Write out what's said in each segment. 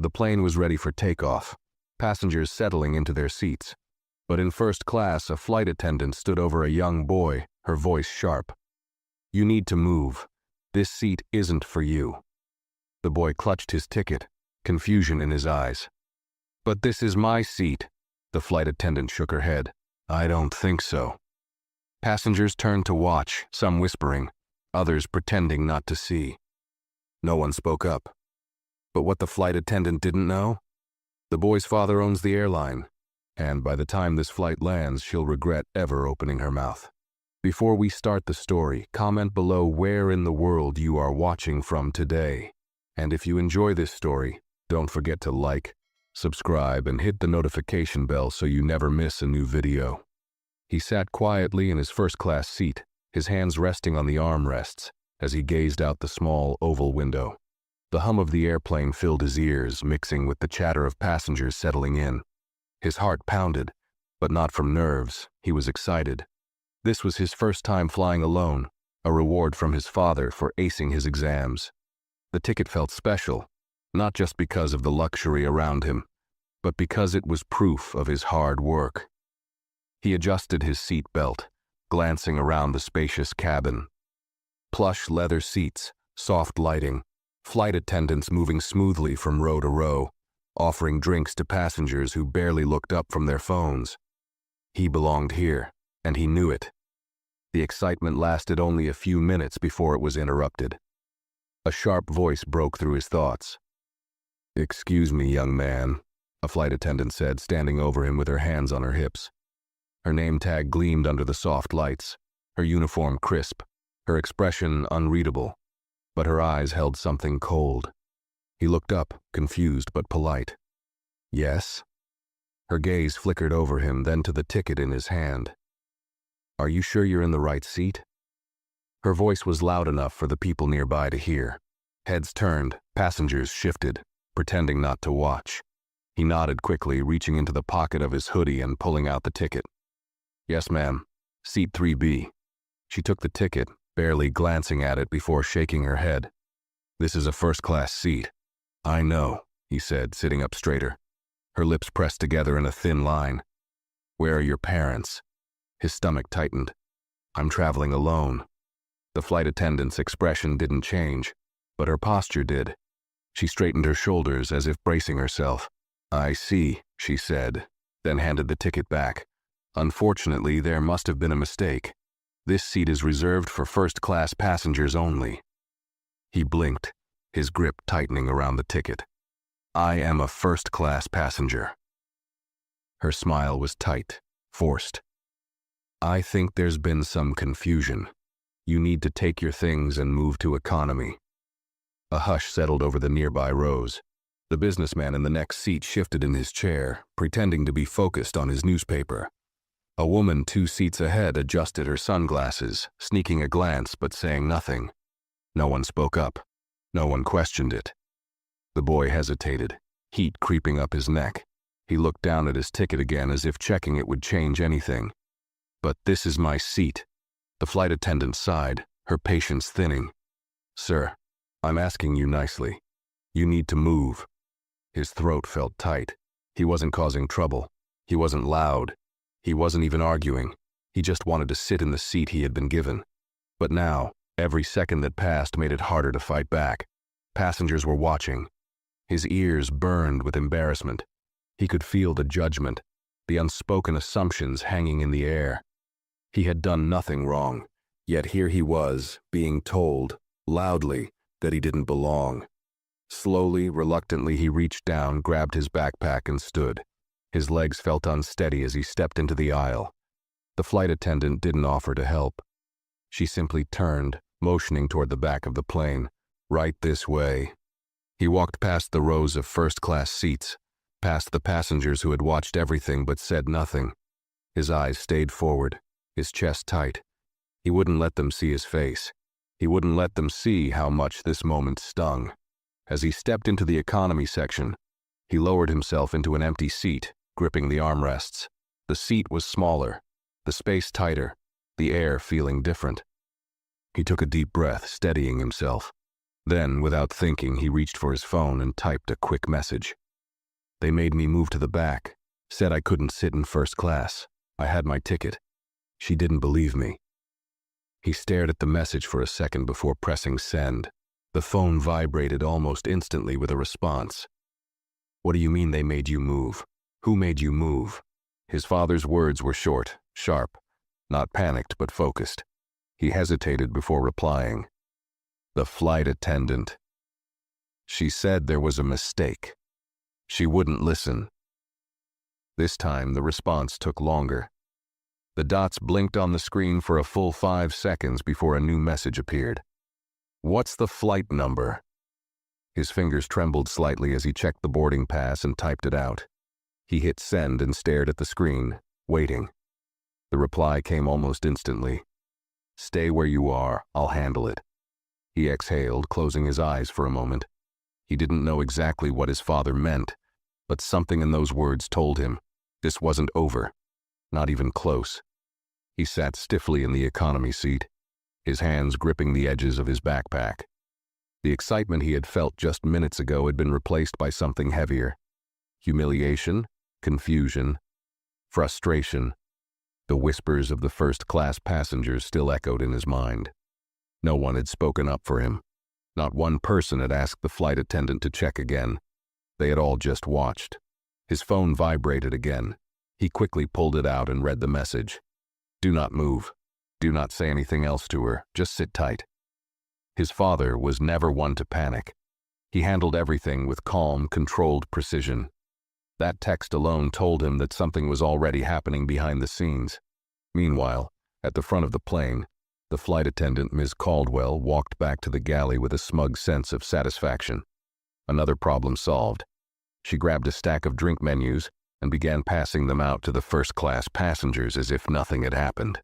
The plane was ready for takeoff, passengers settling into their seats. But in first class, a flight attendant stood over a young boy, her voice sharp. "You need to move. This seat isn't for you." The boy clutched his ticket, confusion in his eyes. "But this is my seat." The flight attendant shook her head. "I don't think so." Passengers turned to watch, some whispering, others pretending not to see. No one spoke up. But what the flight attendant didn't know? The boy's father owns the airline, and by the time this flight lands, she'll regret ever opening her mouth. Before we start the story, comment below where in the world you are watching from today. And if you enjoy this story, don't forget to like, subscribe, and hit the notification bell so you never miss a new video. He sat quietly in his first-class seat, his hands resting on the armrests, as he gazed out the small oval window. The hum of the airplane filled his ears, mixing with the chatter of passengers settling in. His heart pounded, but not from nerves. He was excited. This was his first time flying alone, a reward from his father for acing his exams. The ticket felt special, not just because of the luxury around him, but because it was proof of his hard work. He adjusted his seat belt, glancing around the spacious cabin. Plush leather seats, soft lighting, flight attendants moving smoothly from row to row, offering drinks to passengers who barely looked up from their phones. He belonged here, and he knew it. The excitement lasted only a few minutes before it was interrupted. A sharp voice broke through his thoughts. "Excuse me, young man," a flight attendant said, standing over him with her hands on her hips. Her name tag gleamed under the soft lights, her uniform crisp, her expression unreadable, but her eyes held something cold. He looked up, confused but polite. "Yes?" Her gaze flickered over him, then to the ticket in his hand. "Are you sure you're in the right seat?" Her voice was loud enough for the people nearby to hear. Heads turned, passengers shifted, pretending not to watch. He nodded quickly, reaching into the pocket of his hoodie and pulling out the ticket. "Yes, ma'am. Seat 3B. She took the ticket, barely glancing at it before shaking her head. "This is a first-class seat." "I know," he said, sitting up straighter. Her lips pressed together in a thin line. "Where are your parents?" His stomach tightened. "I'm traveling alone." The flight attendant's expression didn't change, but her posture did. She straightened her shoulders as if bracing herself. "I see," she said, then handed the ticket back. "Unfortunately, there must have been a mistake. This seat is reserved for first-class passengers only." He blinked, his grip tightening around the ticket. "I am a first-class passenger." Her smile was tight, forced. "I think there's been some confusion. You need to take your things and move to economy." A hush settled over the nearby rows. The businessman in the next seat shifted in his chair, pretending to be focused on his newspaper. A woman 2 seats ahead adjusted her sunglasses, sneaking a glance but saying nothing. No one spoke up. No one questioned it. The boy hesitated, heat creeping up his neck. He looked down at his ticket again as if checking it would change anything. "But this is my seat." The flight attendant sighed, her patience thinning. "Sir, I'm asking you nicely. You need to move." His throat felt tight. He wasn't causing trouble. He wasn't loud. He wasn't even arguing. He just wanted to sit in the seat he had been given. But now, every second that passed made it harder to fight back. Passengers were watching. His ears burned with embarrassment. He could feel the judgment, the unspoken assumptions hanging in the air. He had done nothing wrong, yet here he was, being told, loudly, that he didn't belong. Slowly, reluctantly, he reached down, grabbed his backpack, and stood. His legs felt unsteady as he stepped into the aisle. The flight attendant didn't offer to help. She simply turned, motioning toward the back of the plane. "Right this way." He walked past the rows of first-class seats, past the passengers who had watched everything but said nothing. His eyes stayed forward, his chest tight. He wouldn't let them see his face. He wouldn't let them see how much this moment stung. As he stepped into the economy section, he lowered himself into an empty seat, gripping the armrests. The seat was smaller, the space tighter, the air feeling different. He took a deep breath, steadying himself. Then, without thinking, he reached for his phone and typed a quick message. They made me move to the back, said I couldn't sit in first class. I had my ticket. She didn't believe me. He stared at the message for a second before pressing send. The phone vibrated almost instantly with a response. What do you mean they made you move? Who made you move? His father's words were short, sharp, not panicked but focused. He hesitated before replying. The flight attendant. She said there was a mistake. She wouldn't listen. This time the response took longer. The dots blinked on the screen for a full 5 seconds before a new message appeared. What's the flight number? His fingers trembled slightly as he checked the boarding pass and typed it out. He hit send and stared at the screen, waiting. The reply came almost instantly. Stay where you are, I'll handle it. He exhaled, closing his eyes for a moment. He didn't know exactly what his father meant, but something in those words told him this wasn't over, not even close. He sat stiffly in the economy seat, his hands gripping the edges of his backpack. The excitement he had felt just minutes ago had been replaced by something heavier. Humiliation, confusion, frustration. The whispers of the first-class passengers still echoed in his mind. No one had spoken up for him. Not one person had asked the flight attendant to check again. They had all just watched. His phone vibrated again. He quickly pulled it out and read the message. Do not move. Do not say anything else to her. Just sit tight. His father was never one to panic. He handled everything with calm, controlled precision. That text alone told him that something was already happening behind the scenes. Meanwhile, at the front of the plane, the flight attendant, Ms. Caldwell, walked back to the galley with a smug sense of satisfaction. Another problem solved. She grabbed a stack of drink menus and began passing them out to the first-class passengers as if nothing had happened.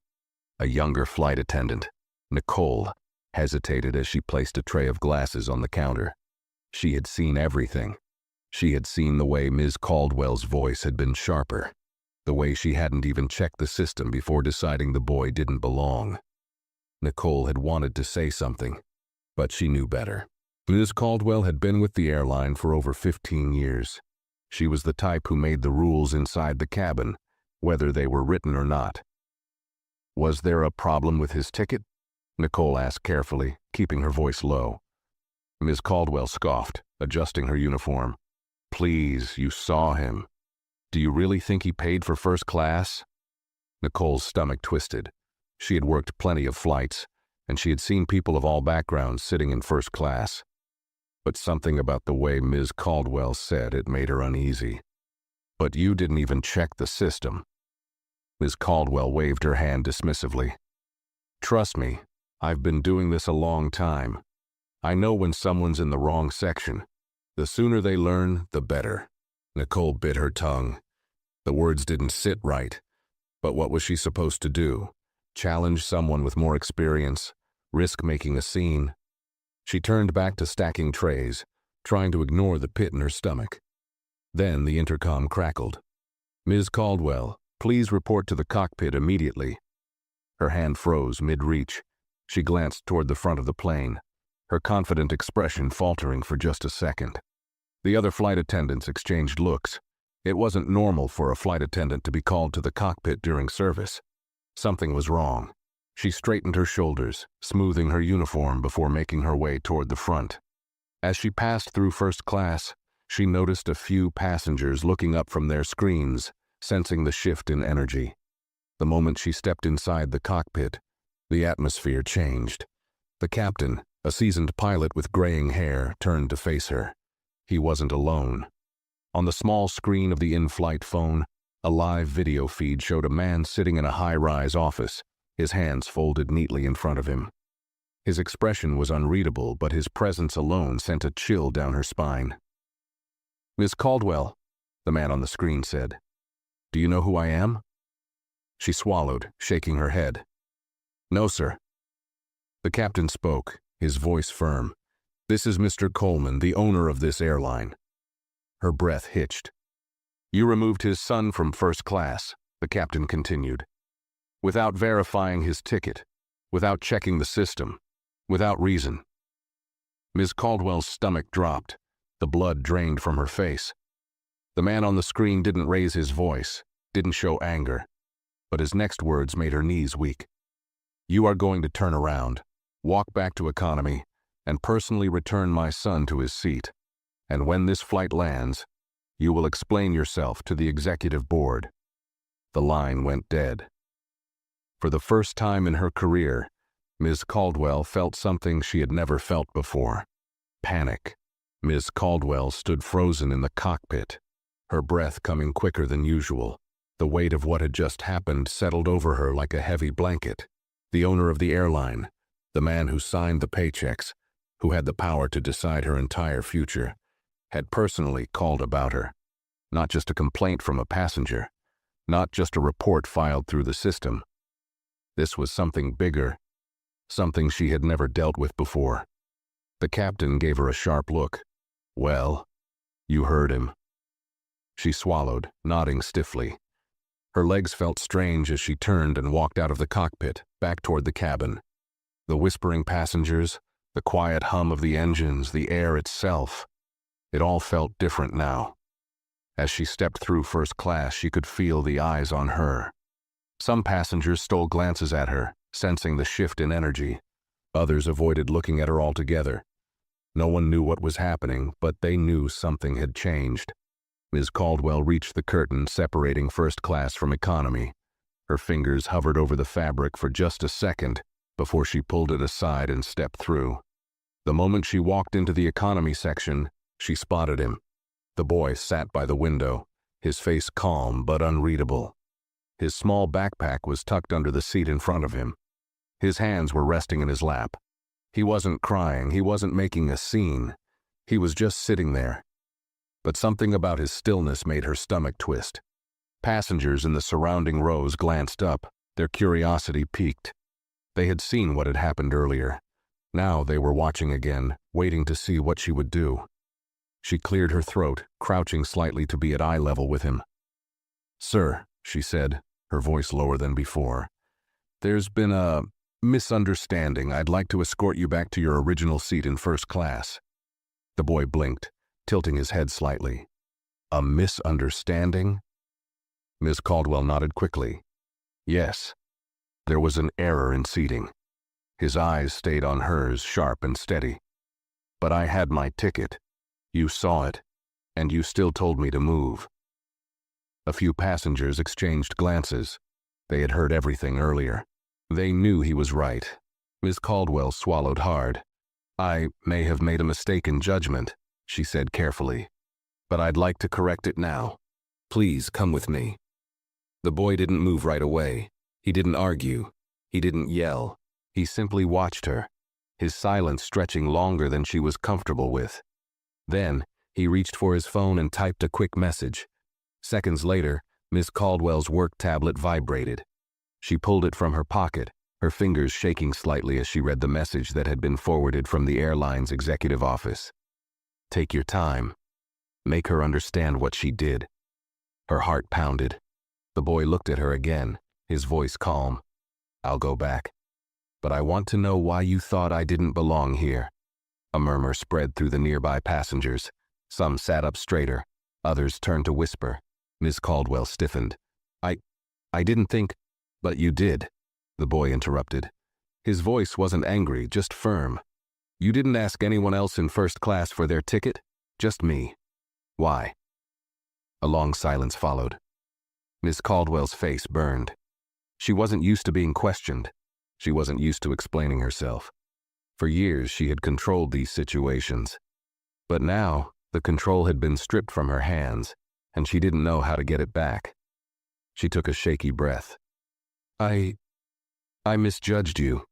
A younger flight attendant, Nicole, hesitated as she placed a tray of glasses on the counter. She had seen everything. She had seen the way Ms. Caldwell's voice had been sharper, the way she hadn't even checked the system before deciding the boy didn't belong. Nicole had wanted to say something, but she knew better. Ms. Caldwell had been with the airline for over 15 years. She was the type who made the rules inside the cabin, whether they were written or not. Was there a problem with his ticket? Nicole asked carefully, keeping her voice low. Ms. Caldwell scoffed, adjusting her uniform. Please, you saw him. Do you really think he paid for first class? Nicole's stomach twisted. She had worked plenty of flights, and she had seen people of all backgrounds sitting in first class. But something about the way Ms. Caldwell said it made her uneasy. But you didn't even check the system. Ms. Caldwell waved her hand dismissively. Trust me, I've been doing this a long time. I know when someone's in the wrong section. The sooner they learn, the better. Nicole bit her tongue. The words didn't sit right. But what was she supposed to do? Challenge someone with more experience? Risk making a scene? She turned back to stacking trays, trying to ignore the pit in her stomach. Then the intercom crackled. Ms. Caldwell, please report to the cockpit immediately. Her hand froze mid-reach. She glanced toward the front of the plane, her confident expression faltering for just a second. The other flight attendants exchanged looks. It wasn't normal for a flight attendant to be called to the cockpit during service. Something was wrong. She straightened her shoulders, smoothing her uniform before making her way toward the front. As she passed through first class, she noticed a few passengers looking up from their screens, sensing the shift in energy. The moment she stepped inside the cockpit, the atmosphere changed. The captain, a seasoned pilot with graying hair, turned to face her. He wasn't alone. On the small screen of the in-flight phone, a live video feed showed a man sitting in a high-rise office, his hands folded neatly in front of him. His expression was unreadable, but his presence alone sent a chill down her spine. Miss Caldwell, the man on the screen said. Do you know who I am? She swallowed, shaking her head. No, sir. The captain spoke, his voice firm. This is Mr. Coleman, the owner of this airline. Her breath hitched. You removed his son from first class, the captain continued. Without verifying his ticket, without checking the system, without reason. Ms. Caldwell's stomach dropped. The blood drained from her face. The man on the screen didn't raise his voice, didn't show anger, but his next words made her knees weak. You are going to turn around, walk back to economy, and personally return my son to his seat. And when this flight lands, you will explain yourself to the executive board. The line went dead. For the first time in her career, Ms. Caldwell felt something she had never felt before. Panic. Ms. Caldwell stood frozen in the cockpit, her breath coming quicker than usual. The weight of what had just happened settled over her like a heavy blanket. The owner of the airline, the man who signed the paychecks, who had the power to decide her entire future, had personally called about her. Not just a complaint from a passenger, not just a report filed through the system. This was something bigger, something she had never dealt with before. The captain gave her a sharp look. Well, you heard him. She swallowed, nodding stiffly. Her legs felt strange as she turned and walked out of the cockpit, back toward the cabin. The whispering passengers, the quiet hum of the engines, the air itself. It all felt different now. As she stepped through first class, she could feel the eyes on her. Some passengers stole glances at her, sensing the shift in energy. Others avoided looking at her altogether. No one knew what was happening, but they knew something had changed. Ms. Caldwell reached the curtain separating first class from economy. Her fingers hovered over the fabric for just a second before she pulled it aside and stepped through. The moment she walked into the economy section, she spotted him. The boy sat by the window, his face calm but unreadable. His small backpack was tucked under the seat in front of him. His hands were resting in his lap. He wasn't crying, he wasn't making a scene. He was just sitting there. But something about his stillness made her stomach twist. Passengers in the surrounding rows glanced up, their curiosity piqued. They had seen what had happened earlier. Now they were watching again, waiting to see what she would do. She cleared her throat, crouching slightly to be at eye level with him. Sir, she said, her voice lower than before. There's been a misunderstanding. I'd like to escort you back to your original seat in first class. The boy blinked, tilting his head slightly. A misunderstanding? Miss Caldwell nodded quickly. Yes. There was an error in seating. His eyes stayed on hers, sharp and steady. But I had my ticket. You saw it, and you still told me to move. A few passengers exchanged glances. They had heard everything earlier. They knew he was right. Miss Caldwell swallowed hard. I may have made a mistake in judgment, she said carefully, but I'd like to correct it now. Please come with me. The boy didn't move right away. He didn't argue. He didn't yell. He simply watched her, his silence stretching longer than she was comfortable with. Then, he reached for his phone and typed a quick message. Seconds later, Miss Caldwell's work tablet vibrated. She pulled it from her pocket, her fingers shaking slightly as she read the message that had been forwarded from the airline's executive office. Take your time. Make her understand what she did. Her heart pounded. The boy looked at her again, his voice calm. I'll go back. But I want to know why you thought I didn't belong here. A murmur spread through the nearby passengers. Some sat up straighter. Others turned to whisper. Miss Caldwell stiffened. I didn't think, but you did, the boy interrupted. His voice wasn't angry, just firm. You didn't ask anyone else in first class for their ticket? Just me. Why? A long silence followed. Miss Caldwell's face burned. She wasn't used to being questioned. She wasn't used to explaining herself. For years, she had controlled these situations. But now, the control had been stripped from her hands, and she didn't know how to get it back. She took a shaky breath. I misjudged you.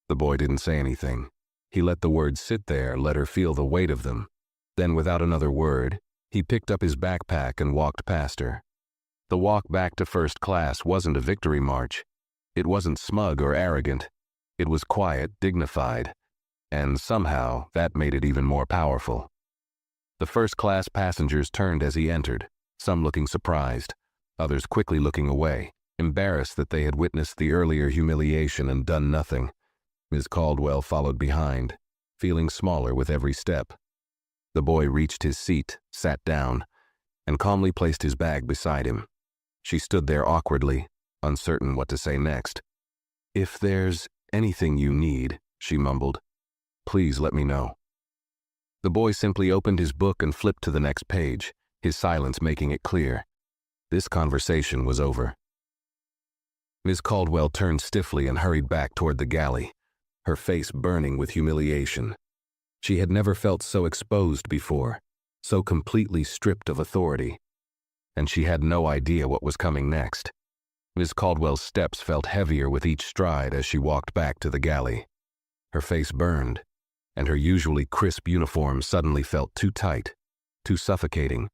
The boy didn't say anything. He let the words sit there, let her feel the weight of them. Then, without another word, he picked up his backpack and walked past her. The walk back to first class wasn't a victory march. It wasn't smug or arrogant. It was quiet, dignified, and somehow that made it even more powerful. The first-class passengers turned as he entered, some looking surprised, others quickly looking away, embarrassed that they had witnessed the earlier humiliation and done nothing. Ms. Caldwell followed behind, feeling smaller with every step. The boy reached his seat, sat down, and calmly placed his bag beside him. She stood there awkwardly, uncertain what to say next. "If there's anything you need," she mumbled, "please let me know." The boy simply opened his book and flipped to the next page, his silence making it clear. This conversation was over. Ms. Caldwell turned stiffly and hurried back toward the galley, her face burning with humiliation. She had never felt so exposed before, so completely stripped of authority, and she had no idea what was coming next. Ms. Caldwell's steps felt heavier with each stride as she walked back to the galley. Her face burned, and her usually crisp uniform suddenly felt too tight, too suffocating.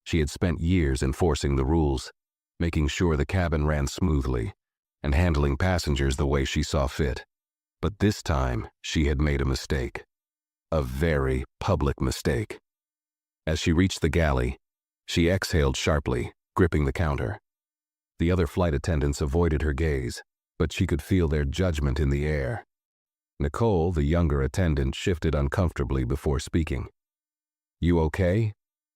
She had spent years enforcing the rules, making sure the cabin ran smoothly, and handling passengers the way she saw fit. But this time, she had made a mistake. A very public mistake. As she reached the galley, she exhaled sharply, gripping the counter. The other flight attendants avoided her gaze, but she could feel their judgment in the air. Nicole, the younger attendant, shifted uncomfortably before speaking. "You okay?"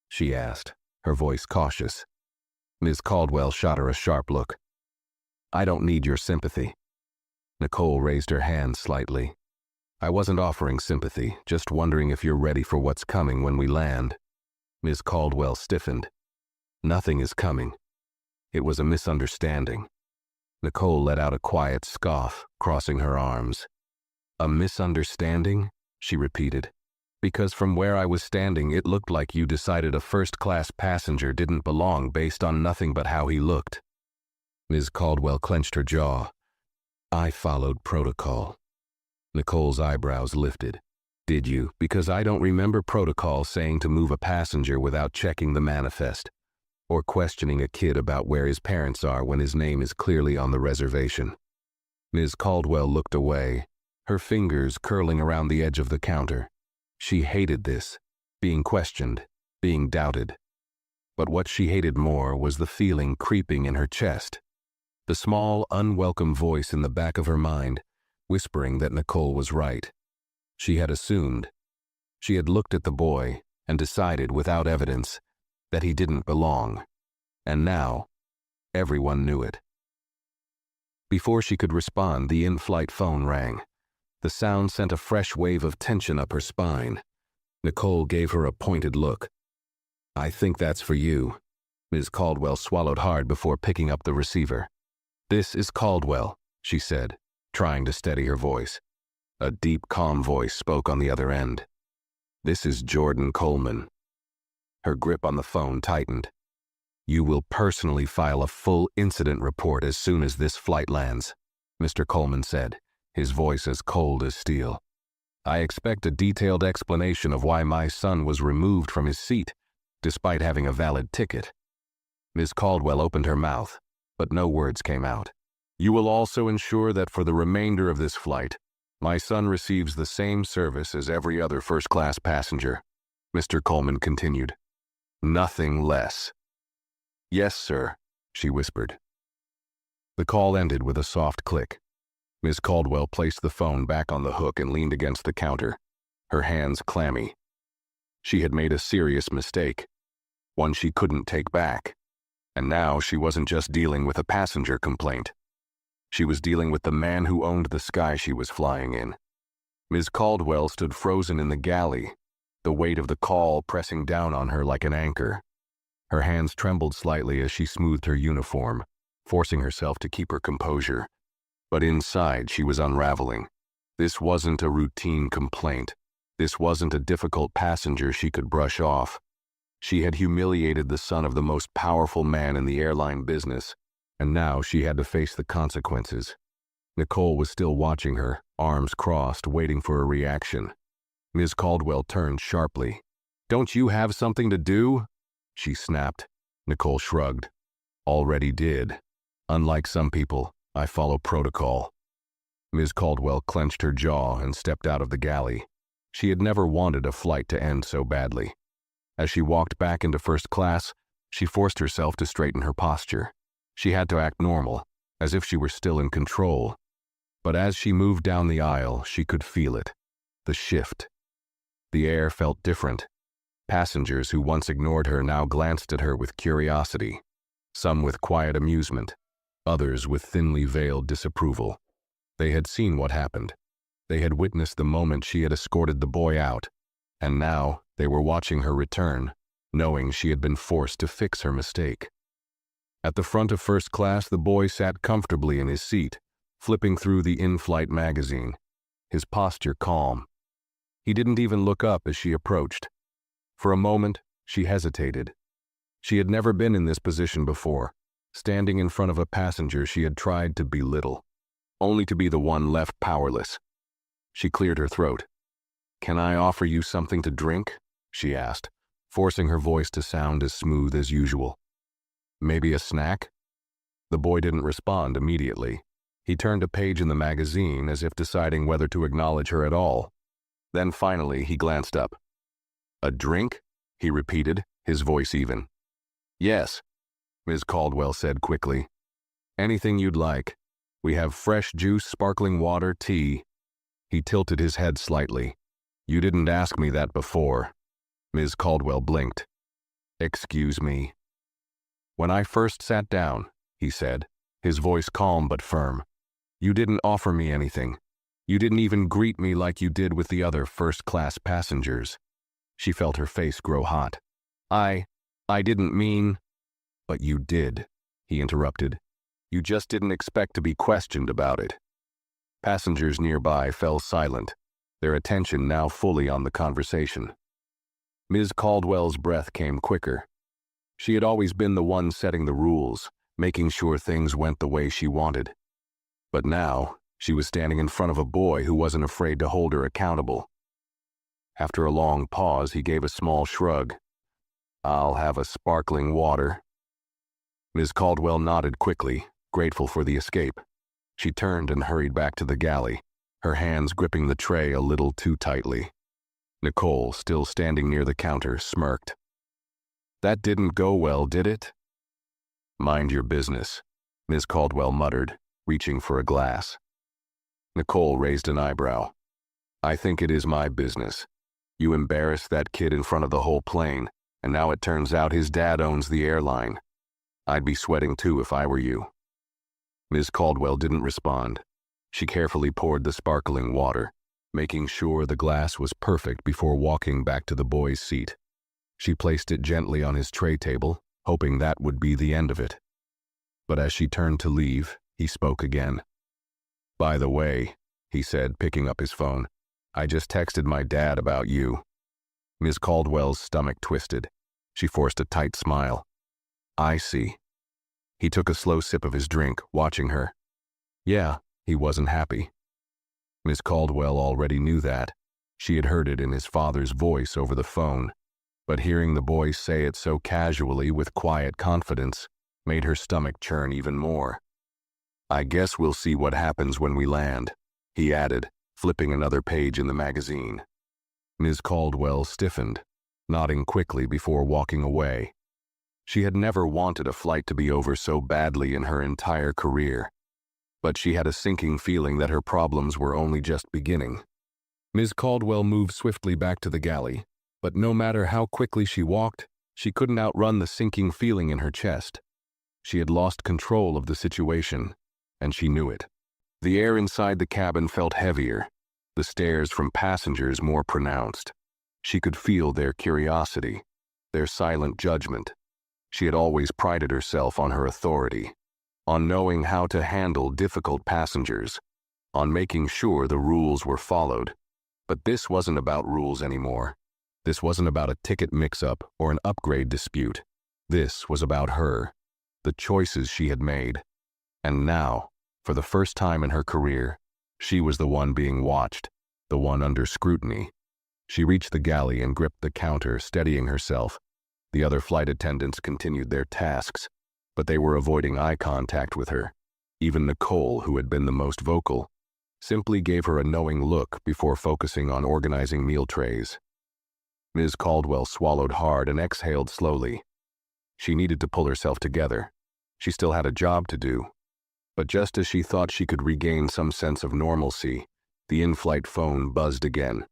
she asked, her voice cautious. Ms. Caldwell shot her a sharp look. "I don't need your sympathy." Nicole raised her hand slightly. "I wasn't offering sympathy, just wondering if you're ready for what's coming when we land." Ms. Caldwell stiffened. "Nothing is coming. It was a misunderstanding." Nicole let out a quiet scoff, crossing her arms. "A misunderstanding?" she repeated. "Because from where I was standing, it looked like you decided a first-class passenger didn't belong based on nothing but how he looked." Ms. Caldwell clenched her jaw. "I followed protocol." Nicole's eyebrows lifted. "Did you? Because I don't remember protocol saying to move a passenger without checking the manifest, or questioning a kid about where his parents are when his name is clearly on the reservation." Ms. Caldwell looked away, her fingers curling around the edge of the counter. She hated this, being questioned, being doubted. But what she hated more was the feeling creeping in her chest, the small, unwelcome voice in the back of her mind, whispering that Nicole was right. She had assumed. She had looked at the boy and decided without evidence that he didn't belong. And now, everyone knew it. Before she could respond, the in-flight phone rang. The sound sent a fresh wave of tension up her spine. Nicole gave her a pointed look. "I think that's for you." Ms. Caldwell swallowed hard before picking up the receiver. "This is Caldwell," she said, trying to steady her voice. A deep, calm voice spoke on the other end. "This is Jordan Coleman." Her grip on the phone tightened. "You will personally file a full incident report as soon as this flight lands," Mr. Coleman said, his voice as cold as steel. "I expect a detailed explanation of why my son was removed from his seat, despite having a valid ticket." Ms. Caldwell opened her mouth, but no words came out. "You will also ensure that for the remainder of this flight, my son receives the same service as every other first-class passenger," Mr. Coleman continued. "Nothing less." "Yes, sir," she whispered. The call ended with a soft click. Ms. Caldwell placed the phone back on the hook and leaned against the counter, her hands clammy. She had made a serious mistake, one she couldn't take back. And now she wasn't just dealing with a passenger complaint. She was dealing with the man who owned the sky she was flying in. Ms. Caldwell stood frozen in the galley, the weight of the call pressing down on her like an anchor. Her hands trembled slightly as she smoothed her uniform, forcing herself to keep her composure. But inside, she was unraveling. This wasn't a routine complaint. This wasn't a difficult passenger she could brush off. She had humiliated the son of the most powerful man in the airline business, and now she had to face the consequences. Nicole was still watching her, arms crossed, waiting for a reaction. Ms. Caldwell turned sharply. "Don't you have something to do?" she snapped. Nicole shrugged. "Already did. Unlike some people, I follow protocol." Ms. Caldwell clenched her jaw and stepped out of the galley. She had never wanted a flight to end so badly. As she walked back into first class, she forced herself to straighten her posture. She had to act normal, as if she were still in control. But as she moved down the aisle, she could feel it. the shift. The air felt different. Passengers who once ignored her now glanced at her with curiosity, some with quiet amusement, others with thinly veiled disapproval. They had seen what happened. They had witnessed the moment she had escorted the boy out, and now they were watching her return, knowing she had been forced to fix her mistake. At the front of first class, the boy sat comfortably in his seat, flipping through the in-flight magazine, his posture calm. He didn't even look up as she approached. For a moment, she hesitated. She had never been in this position before, standing in front of a passenger she had tried to belittle, only to be the one left powerless. She cleared her throat. "Can I offer you something to drink?" she asked, forcing her voice to sound as smooth as usual. "Maybe a snack?" The boy didn't respond immediately. He turned a page in the magazine as if deciding whether to acknowledge her at all. Then finally he glanced up. "A drink?" he repeated, his voice even. "Yes," Ms. Caldwell said quickly. "Anything you'd like. We have fresh juice, sparkling water, tea." He tilted his head slightly. "You didn't ask me that before." Ms. Caldwell blinked. "Excuse me." "When I first sat down," he said, his voice calm but firm, "you didn't offer me anything. You didn't even greet me like you did with the other first-class passengers." She felt her face grow hot. I didn't mean—" "But you did," he interrupted. "You just didn't expect to be questioned about it." Passengers nearby fell silent, their attention now fully on the conversation. Ms. Caldwell's breath came quicker. She had always been the one setting the rules, making sure things went the way she wanted. But now, she was standing in front of a boy who wasn't afraid to hold her accountable. After a long pause, he gave a small shrug. "I'll have a sparkling water." Ms. Caldwell nodded quickly, grateful for the escape. She turned and hurried back to the galley, her hands gripping the tray a little too tightly. Nicole, still standing near the counter, smirked. "That didn't go well, did it?" "Mind your business," Ms. Caldwell muttered, reaching for a glass. Nicole raised an eyebrow. "I think it is my business. You embarrassed that kid in front of the whole plane, and now it turns out his dad owns the airline. I'd be sweating too if I were you." Ms. Caldwell didn't respond. She carefully poured the sparkling water, making sure the glass was perfect before walking back to the boy's seat. She placed it gently on his tray table, hoping that would be the end of it. But as she turned to leave, he spoke again. "By the way," he said, picking up his phone, "I just texted my dad about you." Ms. Caldwell's stomach twisted. She forced a tight smile. "I see." He took a slow sip of his drink, watching her. Yeah, he wasn't happy. Ms. Caldwell already knew that. She had heard it in his father's voice over the phone. But hearing the boy say it so casually with quiet confidence made her stomach churn even more. "I guess we'll see what happens when we land," he added, flipping another page in the magazine. Ms. Caldwell stiffened, nodding quickly before walking away. She had never wanted a flight to be over so badly in her entire career, but she had a sinking feeling that her problems were only just beginning. Ms. Caldwell moved swiftly back to the galley, but no matter how quickly she walked, she couldn't outrun the sinking feeling in her chest. She had lost control of the situation, and she knew it. The air inside the cabin felt heavier, the stares from passengers more pronounced. She could feel their curiosity, their silent judgment. She had always prided herself on her authority, on knowing how to handle difficult passengers, on making sure the rules were followed. But this wasn't about rules anymore. This wasn't about a ticket mix-up or an upgrade dispute. This was about her, the choices she had made. And now, for the first time in her career, she was the one being watched, the one under scrutiny. She reached the galley and gripped the counter, steadying herself. The other flight attendants continued their tasks, but they were avoiding eye contact with her. Even Nicole, who had been the most vocal, simply gave her a knowing look before focusing on organizing meal trays. Ms. Caldwell swallowed hard and exhaled slowly. She needed to pull herself together. She still had a job to do. But just as she thought she could regain some sense of normalcy, The in-flight phone buzzed again.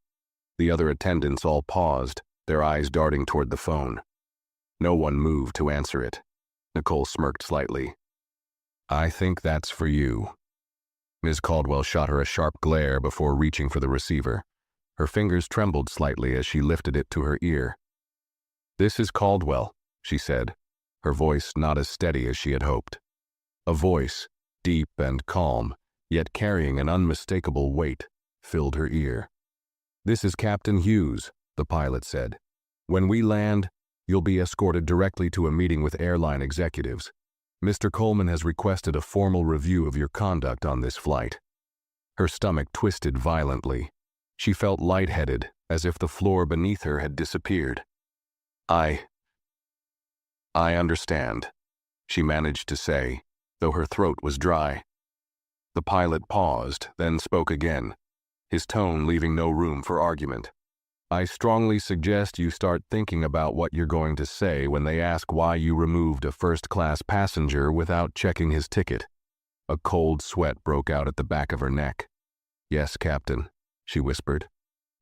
The other attendants all paused, their eyes darting toward the phone. No one moved to answer it. Nicole smirked slightly. "I think that's for you." Ms. Caldwell shot her a sharp glare before reaching for the receiver. Her fingers trembled slightly as she lifted it to her ear. "This is Caldwell," she said, her voice not as steady as she had hoped. A voice, deep and calm, yet carrying an unmistakable weight, filled her ear. "This is Captain Hughes," the pilot said. "When we land, you'll be escorted directly to a meeting with airline executives. Mr. Coleman has requested a formal review of your conduct on this flight." Her stomach twisted violently. She felt lightheaded, as if the floor beneath her had disappeared. I understand," she managed to say, though her throat was dry. The pilot paused, then spoke again, his tone leaving no room for argument. "I strongly suggest you start thinking about what you're going to say when they ask why you removed a first-class passenger without checking his ticket." A cold sweat broke out at the back of her neck. "Yes, Captain," she whispered.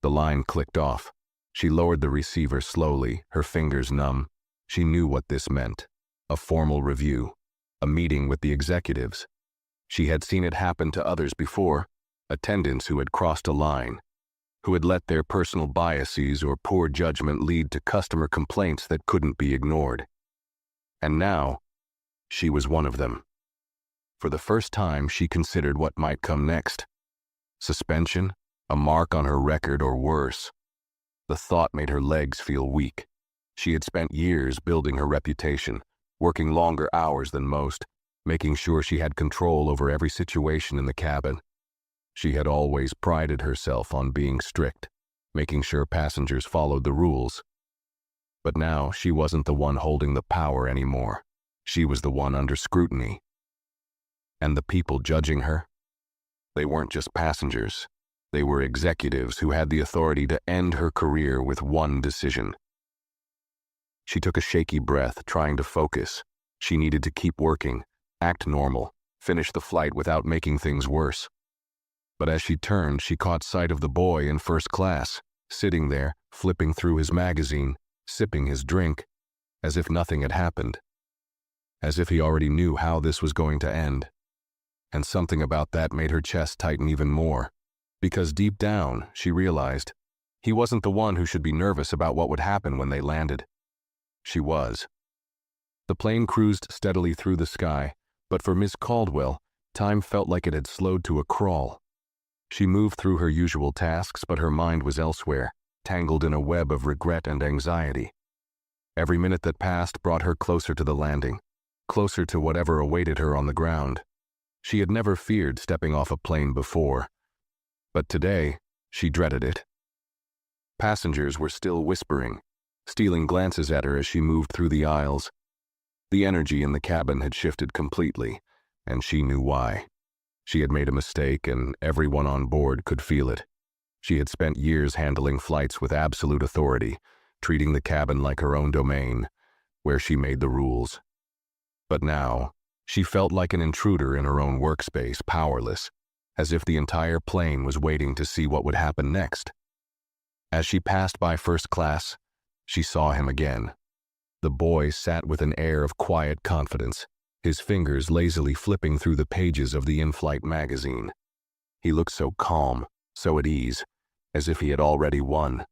The line clicked off. She lowered the receiver slowly, her fingers numb. She knew what this meant. A formal review. A meeting with the executives. She had seen it happen to others before, attendants who had crossed a line, who had let their personal biases or poor judgment lead to customer complaints that couldn't be ignored. And now, she was one of them. For the first time, she considered what might come next. Suspension, a mark on her record, or worse. The thought made her legs feel weak. She had spent years building her reputation, working longer hours than most, making sure she had control over every situation in the cabin. She had always prided herself on being strict, making sure passengers followed the rules. But now she wasn't the one holding the power anymore. She was the one under scrutiny. And the people judging her? They weren't just passengers. They were executives who had the authority to end her career with one decision. She took a shaky breath, trying to focus. She needed to keep working, act normal, finish the flight without making things worse. But as she turned, she caught sight of the boy in first class, sitting there, flipping through his magazine, sipping his drink, as if nothing had happened. As if he already knew how this was going to end. And something about that made her chest tighten even more, because deep down, she realized, he wasn't the one who should be nervous about what would happen when they landed. She was. The plane cruised steadily through the sky, but for Miss Caldwell, time felt like it had slowed to a crawl. She moved through her usual tasks, but her mind was elsewhere, tangled in a web of regret and anxiety. Every minute that passed brought her closer to the landing, closer to whatever awaited her on the ground. She had never feared stepping off a plane before, but today, she dreaded it. Passengers were still whispering, stealing glances at her as she moved through the aisles. The energy in the cabin had shifted completely, and she knew why. She had made a mistake, and everyone on board could feel it. She had spent years handling flights with absolute authority, treating the cabin like her own domain, where she made the rules. But now, she felt like an intruder in her own workspace, powerless, as if the entire plane was waiting to see what would happen next. As she passed by first class, she saw him again. The boy sat with an air of quiet confidence, his fingers lazily flipping through the pages of the in-flight magazine. He looked so calm, so at ease, as if he had already won.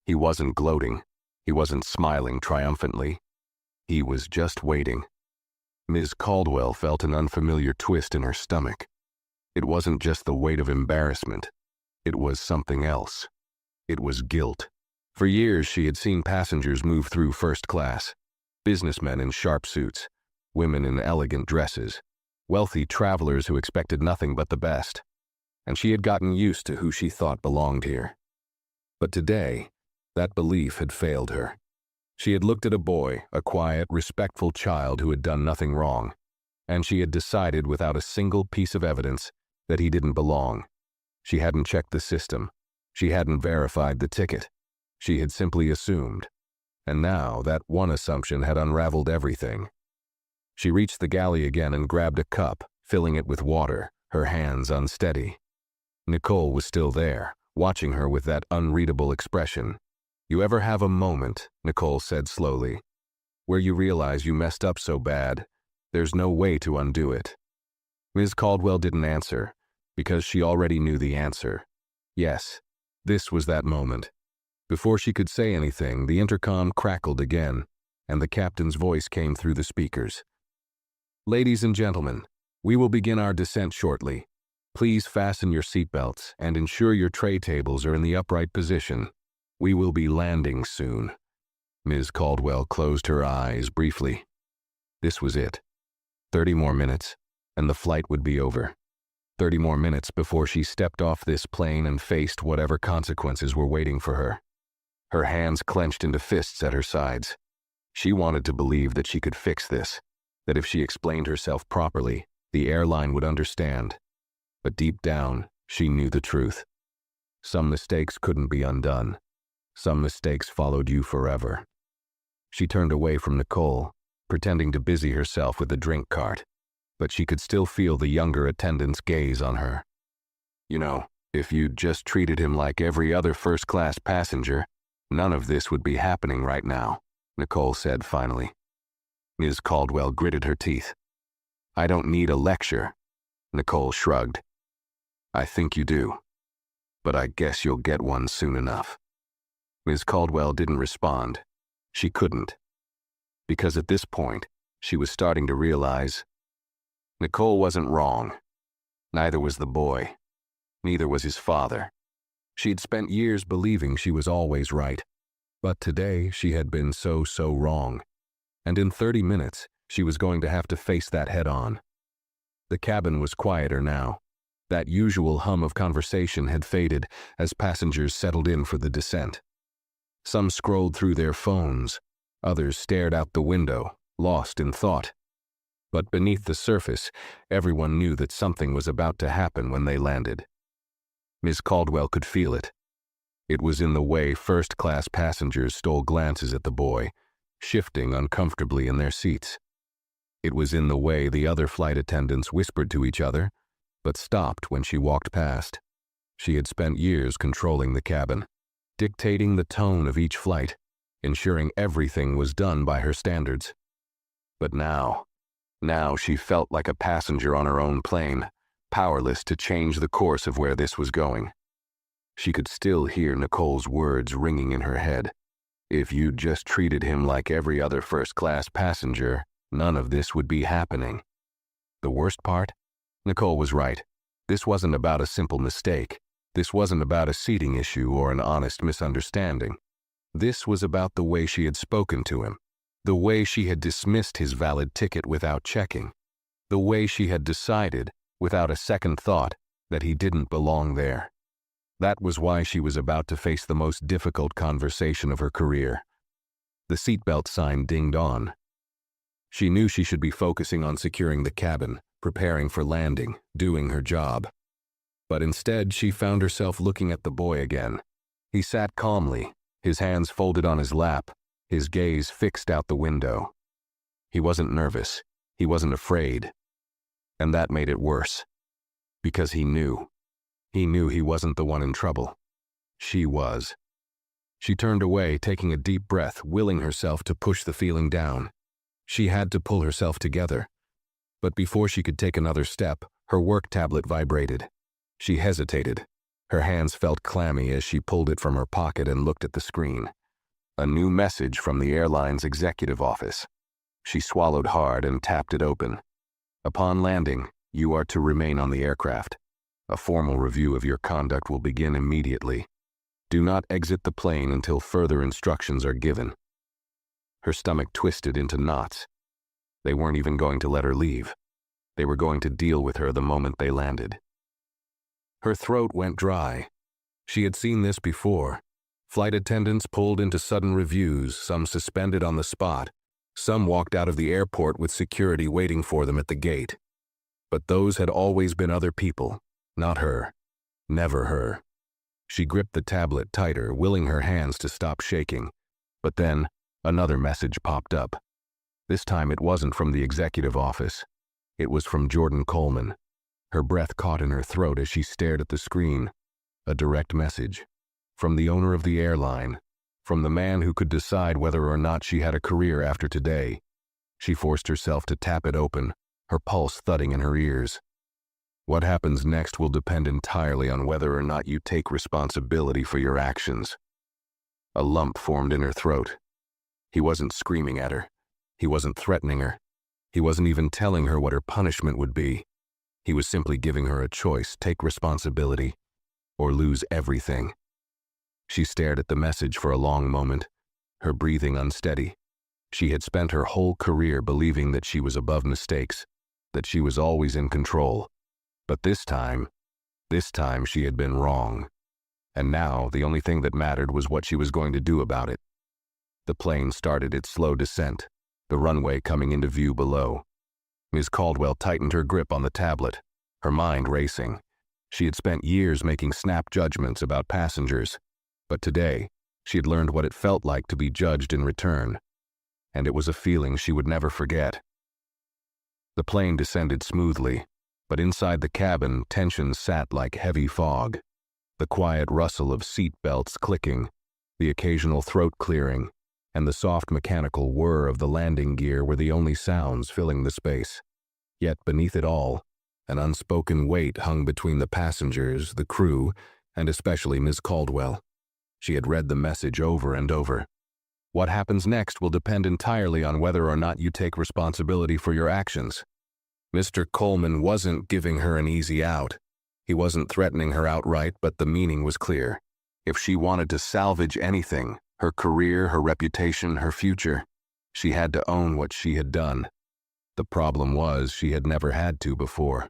He wasn't gloating. He wasn't smiling triumphantly. He was just waiting. Ms. Caldwell felt an unfamiliar twist in her stomach. It wasn't just the weight of embarrassment. It was something else. It was guilt. For years, she had seen passengers move through first class. Businessmen in sharp suits, women in elegant dresses, wealthy travelers who expected nothing but the best. And she had gotten used to who she thought belonged here. But today, that belief had failed her. She had looked at a boy, a quiet, respectful child who had done nothing wrong, and she had decided without a single piece of evidence that he didn't belong. She hadn't checked the system. She hadn't verified the ticket. She had simply assumed. And now that one assumption had unraveled everything. She reached the galley again and grabbed a cup, filling it with water, her hands unsteady. Nicole was still there, watching her with that unreadable expression. "You ever have a moment," Nicole said slowly, "where you realize you messed up so bad, there's no way to undo it?" Ms. Caldwell didn't answer, because she already knew the answer. Yes, this was that moment. Before she could say anything, the intercom crackled again, and the captain's voice came through the speakers. "Ladies and gentlemen, we will begin our descent shortly. Please fasten your seatbelts and ensure your tray tables are in the upright position. We will be landing soon." Ms. Caldwell closed her eyes briefly. This was it. 30 more minutes, and the flight would be over. 30 more minutes before she stepped off this plane and faced whatever consequences were waiting for her. Her hands clenched into fists at her sides. She wanted to believe that she could fix this, that if she explained herself properly, the airline would understand. But deep down, she knew the truth. Some mistakes couldn't be undone. Some mistakes followed you forever. She turned away from Nicole, pretending to busy herself with the drink cart, but she could still feel the younger attendant's gaze on her. "You know, if you'd just treated him like every other first-class passenger, none of this would be happening right now," Nicole said finally. Ms. Caldwell gritted her teeth. "I don't need a lecture," Nicole shrugged. "I think you do, but I guess you'll get one soon enough." Ms. Caldwell didn't respond. She couldn't. Because at this point, she was starting to realize Nicole wasn't wrong. Neither was the boy. Neither was his father. She'd spent years believing she was always right. But today, she had been so wrong. And in 30 minutes, she was going to have to face that head-on. The cabin was quieter now. That usual hum of conversation had faded as passengers settled in for the descent. Some scrolled through their phones. Others stared out the window, lost in thought. But beneath the surface, everyone knew that something was about to happen when they landed. Miss Caldwell could feel it. It was in the way first-class passengers stole glances at the boy, shifting uncomfortably in their seats. It was in the way the other flight attendants whispered to each other, but stopped when she walked past. She had spent years controlling the cabin, dictating the tone of each flight, ensuring everything was done by her standards. But now she felt like a passenger on her own plane, powerless to change the course of where this was going. She could still hear Nicole's words ringing in her head. If you'd just treated him like every other first-class passenger, none of this would be happening. The worst part? Nicole was right. This wasn't about a simple mistake. This wasn't about a seating issue or an honest misunderstanding. This was about the way she had spoken to him, the way she had dismissed his valid ticket without checking, the way she had decided, without a second thought, that he didn't belong there. That was why she was about to face the most difficult conversation of her career. The seatbelt sign dinged on. She knew she should be focusing on securing the cabin, preparing for landing, doing her job. But instead, she found herself looking at the boy again. He sat calmly, his hands folded on his lap, his gaze fixed out the window. He wasn't nervous. He wasn't afraid. And that made it worse. Because he knew. He knew he wasn't the one in trouble. She was. She turned away, taking a deep breath, willing herself to push the feeling down. She had to pull herself together. But before she could take another step, her work tablet vibrated. She hesitated. Her hands felt clammy as she pulled it from her pocket and looked at the screen. A new message from the airline's executive office. She swallowed hard and tapped it open. Upon landing, you are to remain on the aircraft. A formal review of your conduct will begin immediately. Do not exit the plane until further instructions are given. Her stomach twisted into knots. They weren't even going to let her leave. They were going to deal with her the moment they landed. Her throat went dry. She had seen this before. Flight attendants pulled into sudden reviews, some suspended on the spot. Some walked out of the airport with security waiting for them at the gate. But those had always been other people, not her. Never her. She gripped the tablet tighter, willing her hands to stop shaking. But then, another message popped up. This time it wasn't from the executive office. It was from Jordan Coleman. Her breath caught in her throat as she stared at the screen. A direct message. From the owner of the airline. From the man who could decide whether or not she had a career after today. She forced herself to tap it open, her pulse thudding in her ears. What happens next will depend entirely on whether or not you take responsibility for your actions. A lump formed in her throat. He wasn't screaming at her. He wasn't threatening her. He wasn't even telling her what her punishment would be. He was simply giving her a choice: take responsibility or lose everything. She stared at the message for a long moment, her breathing unsteady. She had spent her whole career believing that she was above mistakes, that she was always in control. But this time she had been wrong. And now the only thing that mattered was what she was going to do about it. The plane started its slow descent, the runway coming into view below. Ms. Caldwell tightened her grip on the tablet, her mind racing. She had spent years making snap judgments about passengers, but today she had learned what it felt like to be judged in return, and it was a feeling she would never forget. The plane descended smoothly, but inside the cabin tension sat like heavy fog. The quiet rustle of seat belts clicking, the occasional throat clearing, and the soft mechanical whir of the landing gear were the only sounds filling the space. Yet beneath it all, an unspoken weight hung between the passengers, the crew, and especially Ms. Caldwell. She had read the message over and over. What happens next will depend entirely on whether or not you take responsibility for your actions. Mr. Coleman wasn't giving her an easy out. He wasn't threatening her outright, but the meaning was clear. If she wanted to salvage anything, her career, her reputation, her future, she had to own what she had done. The problem was she had never had to before.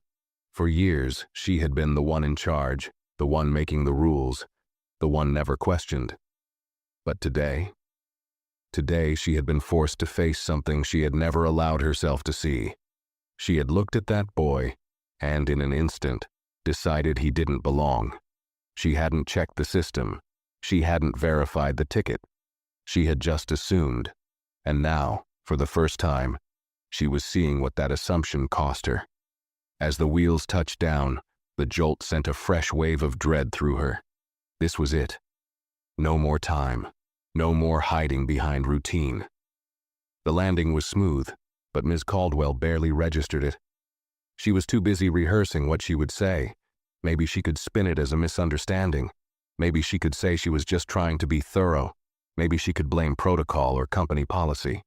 For years, she had been the one in charge, the one making the rules, the one never questioned. But today she had been forced to face something she had never allowed herself to see. She had looked at that boy, and in an instant, decided he didn't belong. She hadn't checked the system. She hadn't verified the ticket. She had just assumed. And now, for the first time, she was seeing what that assumption cost her. As the wheels touched down, the jolt sent a fresh wave of dread through her. This was it. No more time. No more hiding behind routine. The landing was smooth, but Ms. Caldwell barely registered it. She was too busy rehearsing what she would say. Maybe she could spin it as a misunderstanding. Maybe she could say she was just trying to be thorough. Maybe she could blame protocol or company policy.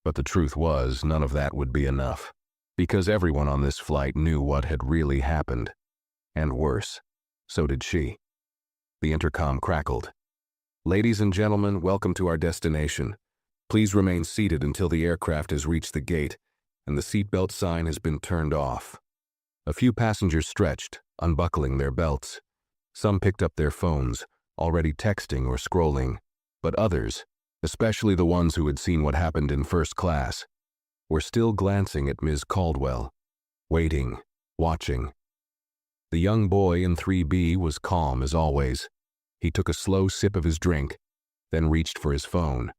But the truth was, none of that would be enough, because everyone on this flight knew what had really happened. And worse, so did she. The intercom crackled. "Ladies and gentlemen, welcome to our destination. Please remain seated until the aircraft has reached the gate and the seatbelt sign has been turned off." A few passengers stretched, unbuckling their belts. Some picked up their phones, already texting or scrolling, but others, especially the ones who had seen what happened in first class, were still glancing at Ms. Caldwell, waiting, watching. The young boy in 3B was calm as always. He took a slow sip of his drink, then reached for his phone.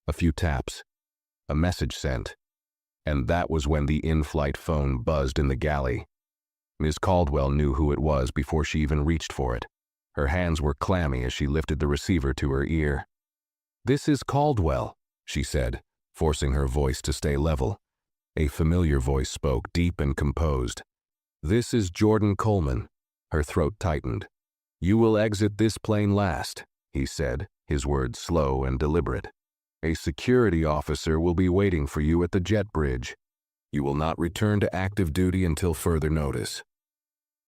A few taps, a message sent, and that was when the in-flight phone buzzed in the galley. Ms. Caldwell knew who it was before she even reached for it. Her hands were clammy as she lifted the receiver to her ear. "This is Caldwell," she said, forcing her voice to stay level. A familiar voice spoke, deep and composed. "This is Jordan Coleman." Her throat tightened. "You will exit this plane last," he said, his words slow and deliberate. "A security officer will be waiting for you at the jet bridge. You will not return to active duty until further notice."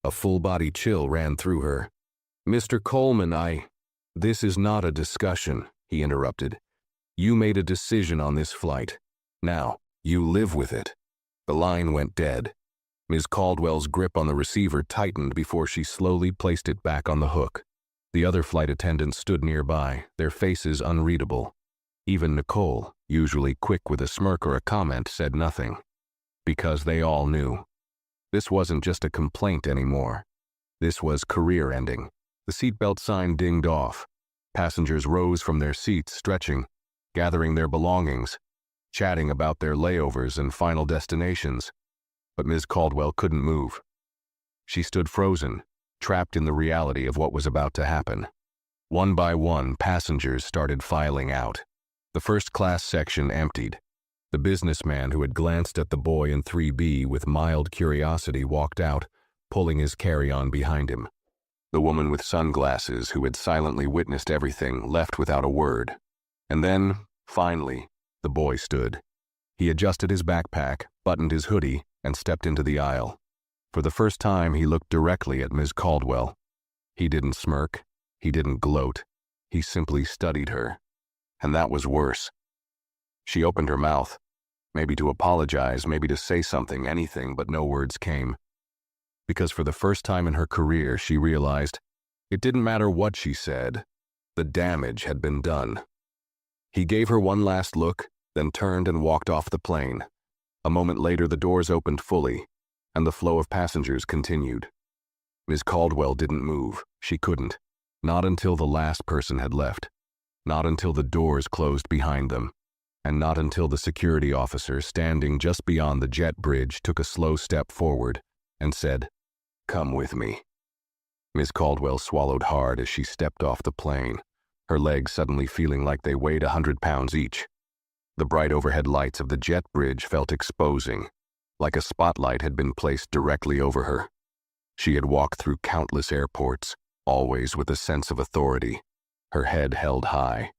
A full-body chill ran through her. "Mr. Coleman, This is not a discussion," he interrupted. "You made a decision on this flight. Now, you live with it." The line went dead. Ms. Caldwell's grip on the receiver tightened before she slowly placed it back on the hook. The other flight attendants stood nearby, their faces unreadable. Even Nicole, usually quick with a smirk or a comment, said nothing. Because they all knew. This wasn't just a complaint anymore. This was career-ending. The seatbelt sign dinged off. Passengers rose from their seats, stretching, gathering their belongings, chatting about their layovers and final destinations. But Ms. Caldwell couldn't move. She stood frozen, trapped in the reality of what was about to happen. One by one, passengers started filing out. The first-class section emptied. The businessman who had glanced at the boy in 3B with mild curiosity walked out, pulling his carry-on behind him. The woman with sunglasses, who had silently witnessed everything, left without a word. And then, finally, the boy stood. He adjusted his backpack, buttoned his hoodie, and stepped into the aisle. For the first time, he looked directly at Ms. Caldwell. He didn't smirk. He didn't gloat. He simply studied her. And that was worse. She opened her mouth, maybe to apologize, maybe to say something, anything, but no words came. Because for the first time in her career, she realized it didn't matter what she said. The damage had been done. He gave her one last look, then turned and walked off the plane. A moment later, the doors opened fully, and the flow of passengers continued. Ms. Caldwell didn't move. She couldn't. Not until the last person had left. Not until the doors closed behind them. And not until the security officer standing just beyond the jet bridge took a slow step forward and said, "Come with me." Ms. Caldwell swallowed hard as she stepped off the plane, her legs suddenly feeling like they weighed 100 pounds each. The bright overhead lights of the jet bridge felt exposing, like a spotlight had been placed directly over her. She had walked through countless airports, always with a sense of authority, her head held high.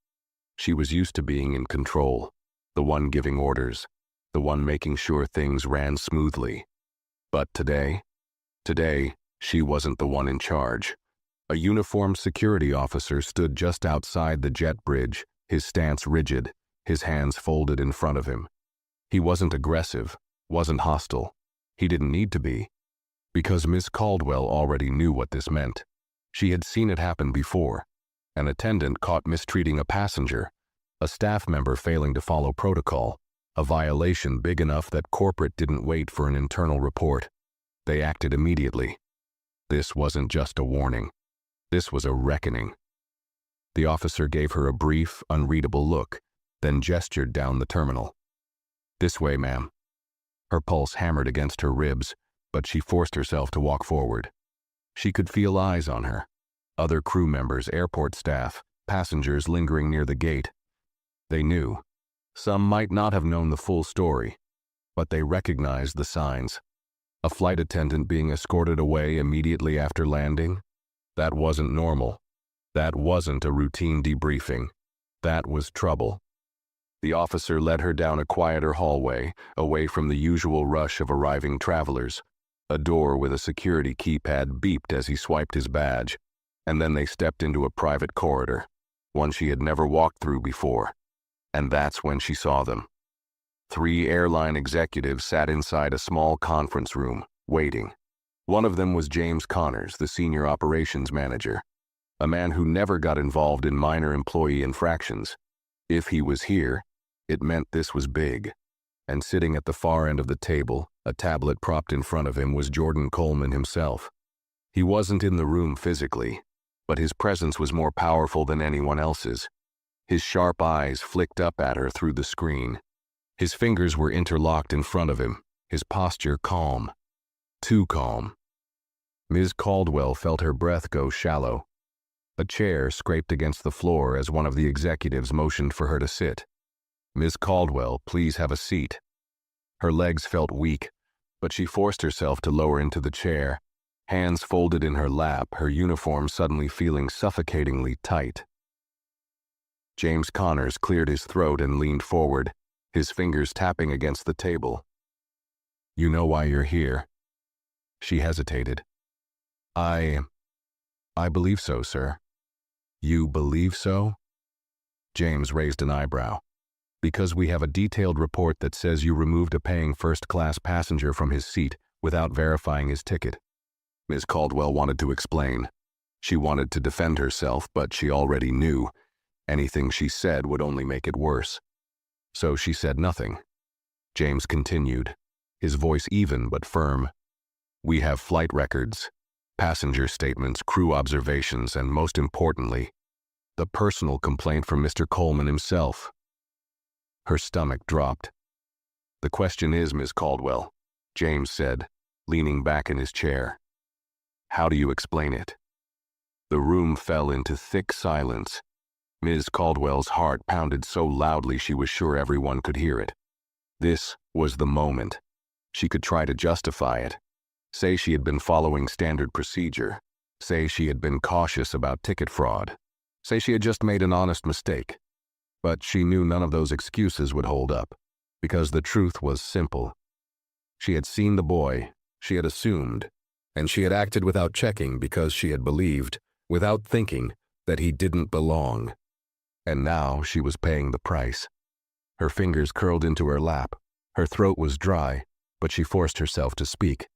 She was used to being in control, the one giving orders, the one making sure things ran smoothly. But today, she wasn't the one in charge. A uniformed security officer stood just outside the jet bridge, his stance rigid, his hands folded in front of him. He wasn't aggressive, wasn't hostile. He didn't need to be, because Miss Caldwell already knew what this meant. She had seen it happen before. An attendant caught mistreating a passenger, a staff member failing to follow protocol, a violation big enough that corporate didn't wait for an internal report. They acted immediately. This wasn't just a warning. This was a reckoning. The officer gave her a brief, unreadable look, then gestured down the terminal. "This way, ma'am." Her pulse hammered against her ribs, but she forced herself to walk forward. She could feel eyes on her. Other crew members, airport staff, passengers lingering near the gate. They knew. Some might not have known the full story, but they recognized the signs. A flight attendant being escorted away immediately after landing? That wasn't normal. That wasn't a routine debriefing. That was trouble. The officer led her down a quieter hallway, away from the usual rush of arriving travelers. A door with a security keypad beeped as he swiped his badge, and then they stepped into a private corridor, one she had never walked through before. And that's when she saw them. 3 airline executives sat inside a small conference room, waiting. One of them was James Connors, the senior operations manager, a man who never got involved in minor employee infractions. If he was here, it meant this was big. And sitting at the far end of the table, a tablet propped in front of him, was Jordan Coleman himself. He wasn't in the room physically, but his presence was more powerful than anyone else's. His sharp eyes flicked up at her through the screen. His fingers were interlocked in front of him, his posture calm. Too calm. Ms. Caldwell felt her breath go shallow. A chair scraped against the floor as one of the executives motioned for her to sit. "Ms. Caldwell, please have a seat." Her legs felt weak, but she forced herself to lower into the chair, hands folded in her lap, her uniform suddenly feeling suffocatingly tight. James Connors cleared his throat and leaned forward, his fingers tapping against the table. "You know why you're here?" She hesitated. I believe so, sir." "You believe so?" James raised an eyebrow. "Because we have a detailed report that says you removed a paying first-class passenger from his seat without verifying his ticket." Ms. Caldwell wanted to explain. She wanted to defend herself, but she already knew. Anything she said would only make it worse. So she said nothing. James continued, his voice even but firm. "We have flight records, passenger statements, crew observations, and most importantly, the personal complaint from Mr. Coleman himself." Her stomach dropped. "The question is, Ms. Caldwell," James said, leaning back in his chair, How do you explain it? The room fell into thick silence. Ms. Caldwell's heart pounded so loudly she was sure everyone could hear it. This was the moment. She could try to justify it. Say she had been following standard procedure. Say she had been cautious about ticket fraud. Say she had just made an honest mistake. But she knew none of those excuses would hold up, because the truth was simple. She had seen the boy, she had assumed, and she had acted without checking because she had believed, without thinking, that he didn't belong. And now she was paying the price. Her fingers curled into her lap. Her throat was dry, but she forced herself to speak.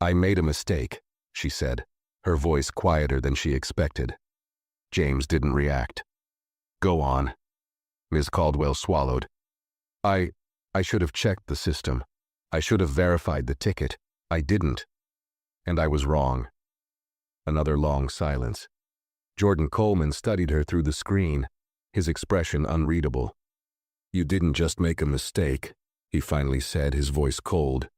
"I made a mistake," she said, her voice quieter than she expected. James didn't react. "Go on." Ms. Caldwell swallowed. I should have checked the system. I should have verified the ticket. I didn't. And I was wrong." Another long silence. Jordan Coleman studied her through the screen, his expression unreadable. "You didn't just make a mistake," he finally said, his voice cold.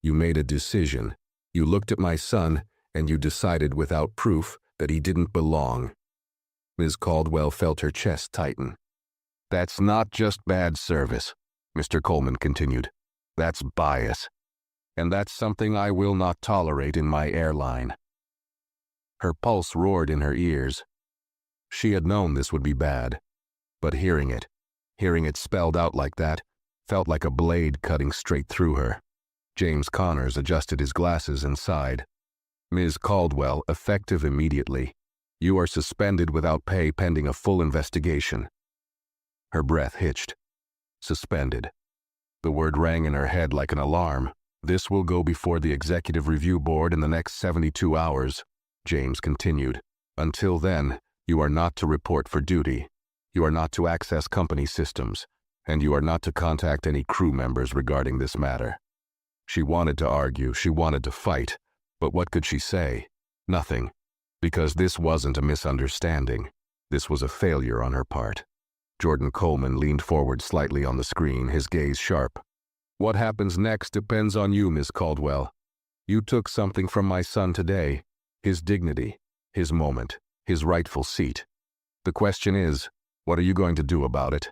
"You made a decision. You looked at my son, and you decided without proof that he didn't belong." Ms. Caldwell felt her chest tighten. "That's not just bad service," Mr. Coleman continued. "That's bias. And that's something I will not tolerate in my airline." Her pulse roared in her ears. She had known this would be bad, but hearing it spelled out like that, felt like a blade cutting straight through her. James Connors adjusted his glasses and sighed. "Ms. Caldwell, effective immediately. You are suspended without pay pending a full investigation." Her breath hitched. Suspended. The word rang in her head like an alarm. "This will go before the Executive Review Board in the next 72 hours, James continued. "Until then, you are not to report for duty. You are not to access company systems, and you are not to contact any crew members regarding this matter." She wanted to argue, she wanted to fight, but what could she say? Nothing, because this wasn't a misunderstanding. This was a failure on her part. Jordan Coleman leaned forward slightly on the screen, his gaze sharp. "What happens next depends on you, Miss Caldwell. You took something from my son today, his dignity, his moment, his rightful seat. The question is, what are you going to do about it?"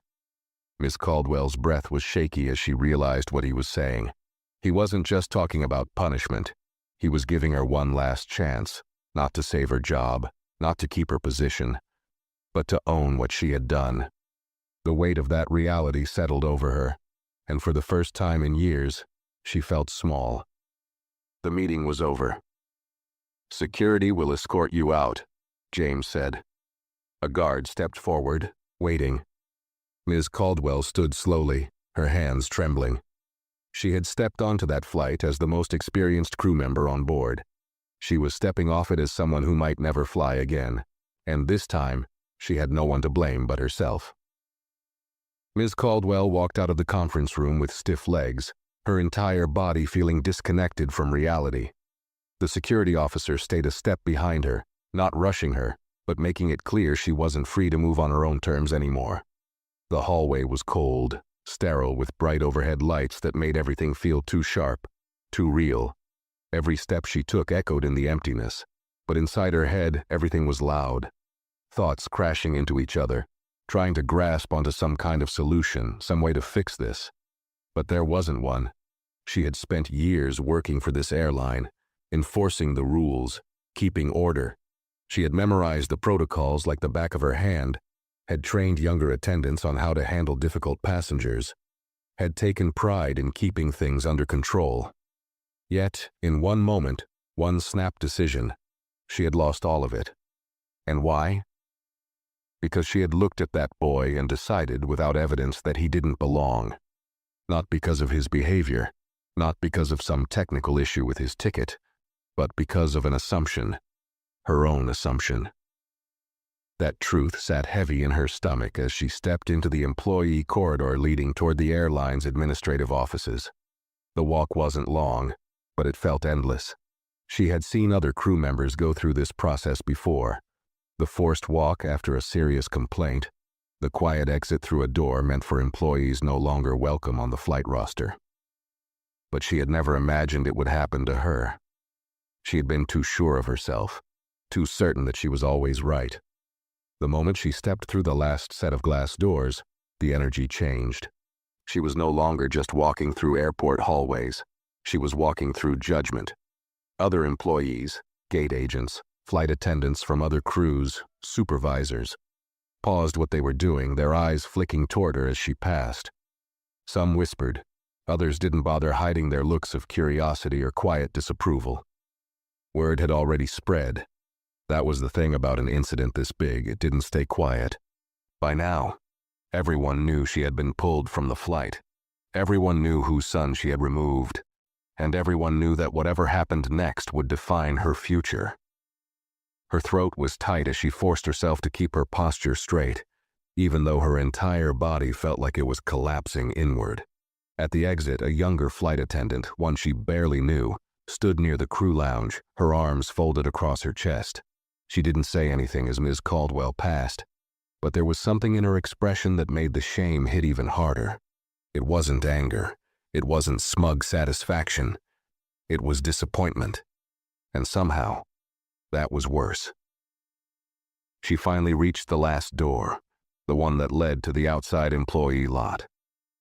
Miss Caldwell's breath was shaky as she realized what he was saying. He wasn't just talking about punishment. He was giving her one last chance, not to save her job, not to keep her position, but to own what she had done. The weight of that reality settled over her, and for the first time in years, she felt small. The meeting was over. "Security will escort you out," James said. A guard stepped forward, waiting. Ms. Caldwell stood slowly, her hands trembling. She had stepped onto that flight as the most experienced crew member on board. She was stepping off it as someone who might never fly again, and this time, she had no one to blame but herself. Ms. Caldwell walked out of the conference room with stiff legs, her entire body feeling disconnected from reality. The security officer stayed a step behind her, not rushing her, but making it clear she wasn't free to move on her own terms anymore. The hallway was cold, sterile with bright overhead lights that made everything feel too sharp, too real. Every step she took echoed in the emptiness, but inside her head everything was loud. Thoughts crashing into each other, trying to grasp onto some kind of solution, some way to fix this. But there wasn't one. She had spent years working for this airline, enforcing the rules, keeping order. She had memorized the protocols like the back of her hand, had trained younger attendants on how to handle difficult passengers, had taken pride in keeping things under control. Yet, in one moment, one snap decision, she had lost all of it. And why? Because she had looked at that boy and decided without evidence that he didn't belong. Not because of his behavior, not because of some technical issue with his ticket, but because of an assumption, her own assumption. That truth sat heavy in her stomach as she stepped into the employee corridor leading toward the airline's administrative offices. The walk wasn't long, but it felt endless. She had seen other crew members go through this process before. The forced walk after a serious complaint, the quiet exit through a door meant for employees no longer welcome on the flight roster. But she had never imagined it would happen to her. She had been too sure of herself, too certain that she was always right. The moment she stepped through the last set of glass doors, the energy changed. She was no longer just walking through airport hallways. She was walking through judgment. Other employees, gate agents, flight attendants from other crews, supervisors, paused what they were doing, their eyes flicking toward her as she passed. Some whispered. Others didn't bother hiding their looks of curiosity or quiet disapproval. Word had already spread. That was the thing about an incident this big, it didn't stay quiet. By now, everyone knew she had been pulled from the flight. Everyone knew whose son she had removed. And everyone knew that whatever happened next would define her future. Her throat was tight as she forced herself to keep her posture straight, even though her entire body felt like it was collapsing inward. At the exit, a younger flight attendant, one she barely knew, stood near the crew lounge, her arms folded across her chest. She didn't say anything as Ms. Caldwell passed, but there was something in her expression that made the shame hit even harder. It wasn't anger. It wasn't smug satisfaction. It was disappointment. And somehow, that was worse. She finally reached the last door, the one that led to the outside employee lot.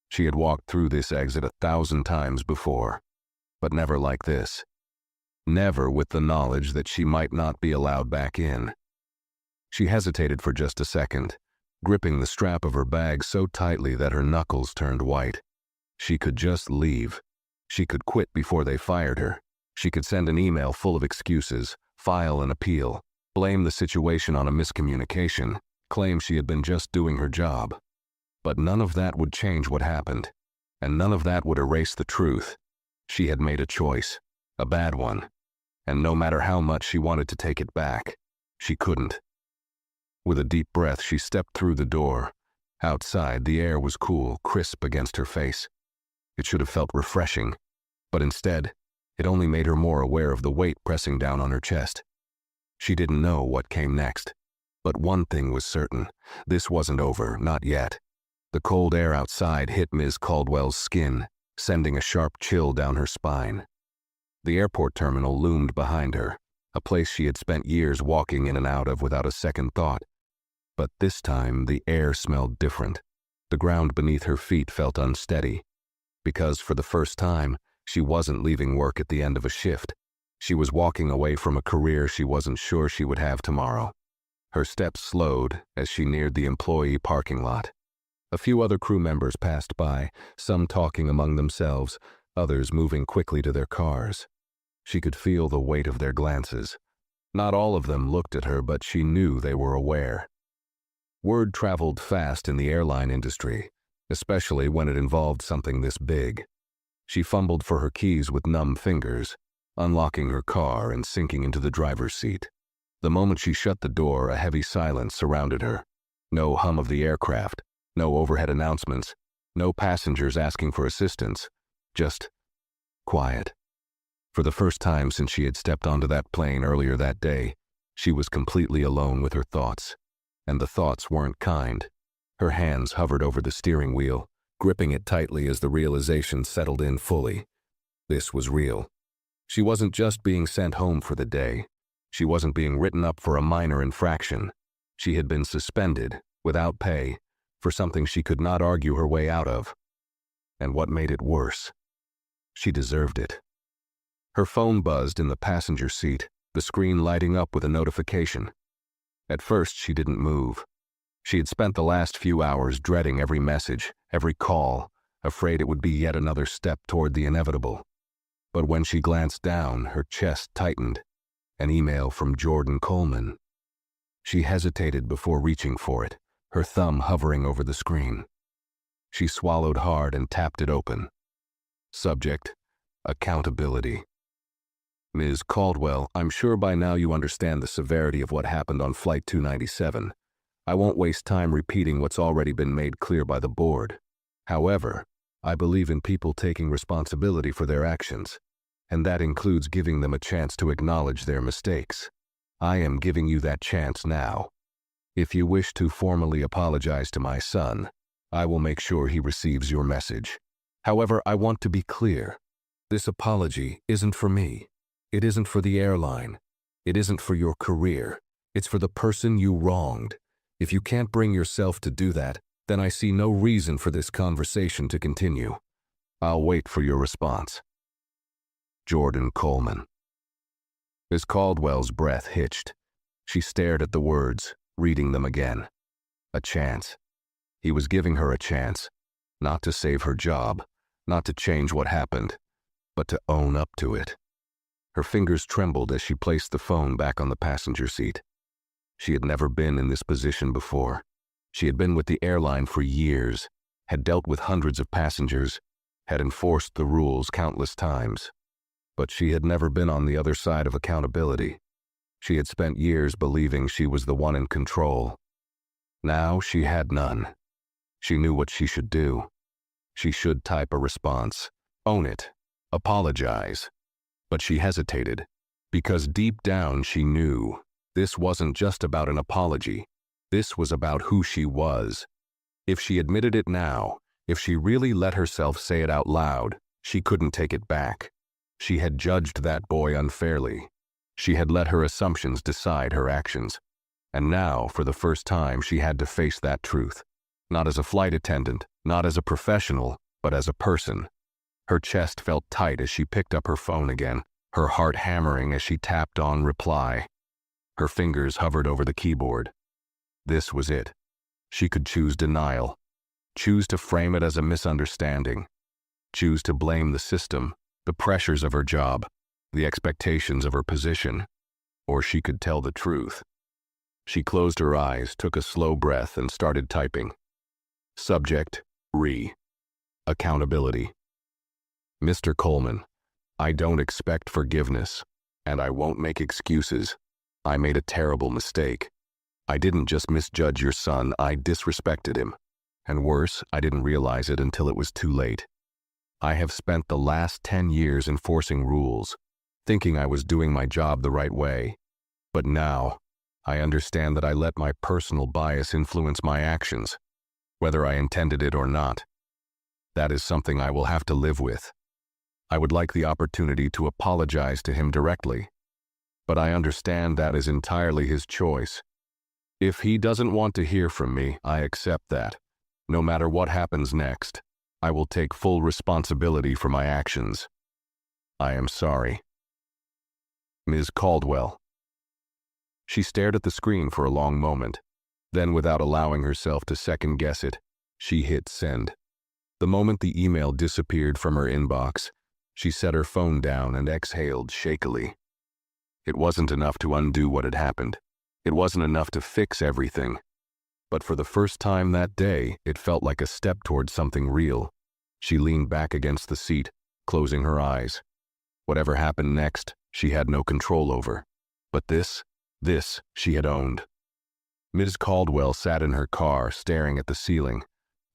She had walked through this exit 1,000 times before, but never like this. Never with the knowledge that she might not be allowed back in. She hesitated for just a second, gripping the strap of her bag so tightly that her knuckles turned white. She could just leave. She could quit before they fired her. She could send an email full of excuses, file an appeal, blame the situation on a miscommunication, claim she had been just doing her job. But none of that would change what happened, and none of that would erase the truth. She had made a choice, a bad one, and no matter how much she wanted to take it back, she couldn't. With a deep breath, she stepped through the door. Outside, the air was cool, crisp against her face. It should have felt refreshing, but instead, it only made her more aware of the weight pressing down on her chest. She didn't know what came next, but one thing was certain. This wasn't over, not yet. The cold air outside hit Ms. Caldwell's skin, sending a sharp chill down her spine. The airport terminal loomed behind her, a place she had spent years walking in and out of without a second thought. But this time, the air smelled different. The ground beneath her feet felt unsteady, because for the first time, she wasn't leaving work at the end of a shift. She was walking away from a career she wasn't sure she would have tomorrow. Her steps slowed as she neared the employee parking lot. A few other crew members passed by, some talking among themselves, others moving quickly to their cars. She could feel the weight of their glances. Not all of them looked at her, but she knew they were aware. Word traveled fast in the airline industry, especially when it involved something this big. She fumbled for her keys with numb fingers, unlocking her car and sinking into the driver's seat. The moment she shut the door, a heavy silence surrounded her. No hum of the aircraft, no overhead announcements, no passengers asking for assistance, just quiet. For the first time since she had stepped onto that plane earlier that day, she was completely alone with her thoughts. And the thoughts weren't kind. Her hands hovered over the steering wheel, gripping it tightly as the realization settled in fully. This was real. She wasn't just being sent home for the day. She wasn't being written up for a minor infraction. She had been suspended, without pay, for something she could not argue her way out of. And what made it worse? She deserved it. Her phone buzzed in the passenger seat, the screen lighting up with a notification. At first, she didn't move. She had spent the last few hours dreading every message, every call, afraid it would be yet another step toward the inevitable. But when she glanced down, her chest tightened. An email from Jordan Coleman. She hesitated before reaching for it, her thumb hovering over the screen. She swallowed hard and tapped it open. Subject: accountability. Ms. Caldwell, I'm sure by now you understand the severity of what happened on Flight 297. I won't waste time repeating what's already been made clear by the board. However, I believe in people taking responsibility for their actions, and that includes giving them a chance to acknowledge their mistakes. I am giving you that chance now. If you wish to formally apologize to my son, I will make sure he receives your message. However, I want to be clear. This apology isn't for me. It isn't for the airline. It isn't for your career. It's for the person you wronged. If you can't bring yourself to do that, then I see no reason for this conversation to continue. I'll wait for your response. Jordan Coleman. Miss Caldwell's breath hitched. She stared at the words, reading them again. A chance. He was giving her a chance, not to save her job, not to change what happened, but to own up to it. Her fingers trembled as she placed the phone back on the passenger seat. She had never been in this position before. She had been with the airline for years, had dealt with hundreds of passengers, had enforced the rules countless times. But she had never been on the other side of accountability. She had spent years believing she was the one in control. Now she had none. She knew what she should do. She should type a response, own it, apologize. But she hesitated, because deep down she knew this wasn't just about an apology. This was about who she was. If she admitted it now, if she really let herself say it out loud, she couldn't take it back. She had judged that boy unfairly. She had let her assumptions decide her actions. And now, for the first time, she had to face that truth. Not as a flight attendant, not as a professional, but as a person. Her chest felt tight as she picked up her phone again, her heart hammering as she tapped on reply. Her fingers hovered over the keyboard. This was it. She could choose denial, choose to frame it as a misunderstanding, choose to blame the system, the pressures of her job, the expectations of her position, or she could tell the truth. She closed her eyes, took a slow breath, and started typing. Subject, re. Accountability. Mr. Coleman, I don't expect forgiveness, and I won't make excuses. I made a terrible mistake. I didn't just misjudge your son, I disrespected him. And worse, I didn't realize it until it was too late. I have spent the last 10 years enforcing rules, thinking I was doing my job the right way. But now, I understand that I let my personal bias influence my actions, whether I intended it or not. That is something I will have to live with. I would like the opportunity to apologize to him directly, but I understand that is entirely his choice. If he doesn't want to hear from me, I accept that. No matter what happens next, I will take full responsibility for my actions. I am sorry. Ms. Caldwell. She stared at the screen for a long moment. Then, without allowing herself to second-guess it, she hit send. The moment the email disappeared from her inbox, she set her phone down and exhaled shakily. It wasn't enough to undo what had happened. It wasn't enough to fix everything. But for the first time that day, it felt like a step towards something real. She leaned back against the seat, closing her eyes. Whatever happened next, she had no control over. But this she had owned. Ms. Caldwell sat in her car, staring at the ceiling,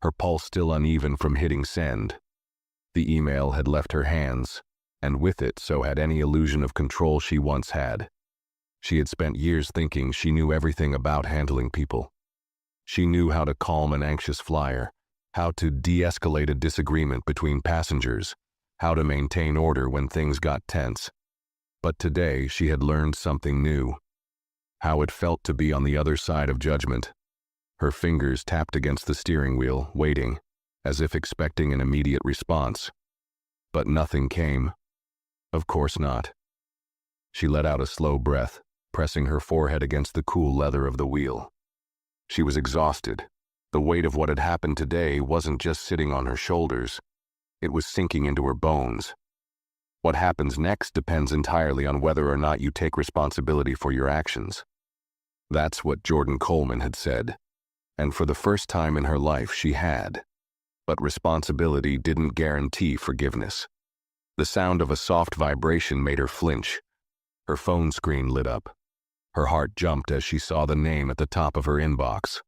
her pulse still uneven from hitting send. The email had left her hands, and with it so had any illusion of control she once had. She had spent years thinking she knew everything about handling people. She knew how to calm an anxious flyer, how to de-escalate a disagreement between passengers, how to maintain order when things got tense. But today she had learned something new. How it felt to be on the other side of judgment. Her fingers tapped against the steering wheel, waiting, as if expecting an immediate response. But nothing came. Of course not. She let out a slow breath, pressing her forehead against the cool leather of the wheel. She was exhausted. The weight of what had happened today wasn't just sitting on her shoulders. It was sinking into her bones. What happens next depends entirely on whether or not you take responsibility for your actions. That's what Jordan Coleman had said. And for the first time in her life, she had. But responsibility didn't guarantee forgiveness. The sound of a soft vibration made her flinch. Her phone screen lit up. Her heart jumped as she saw the name at the top of her inbox.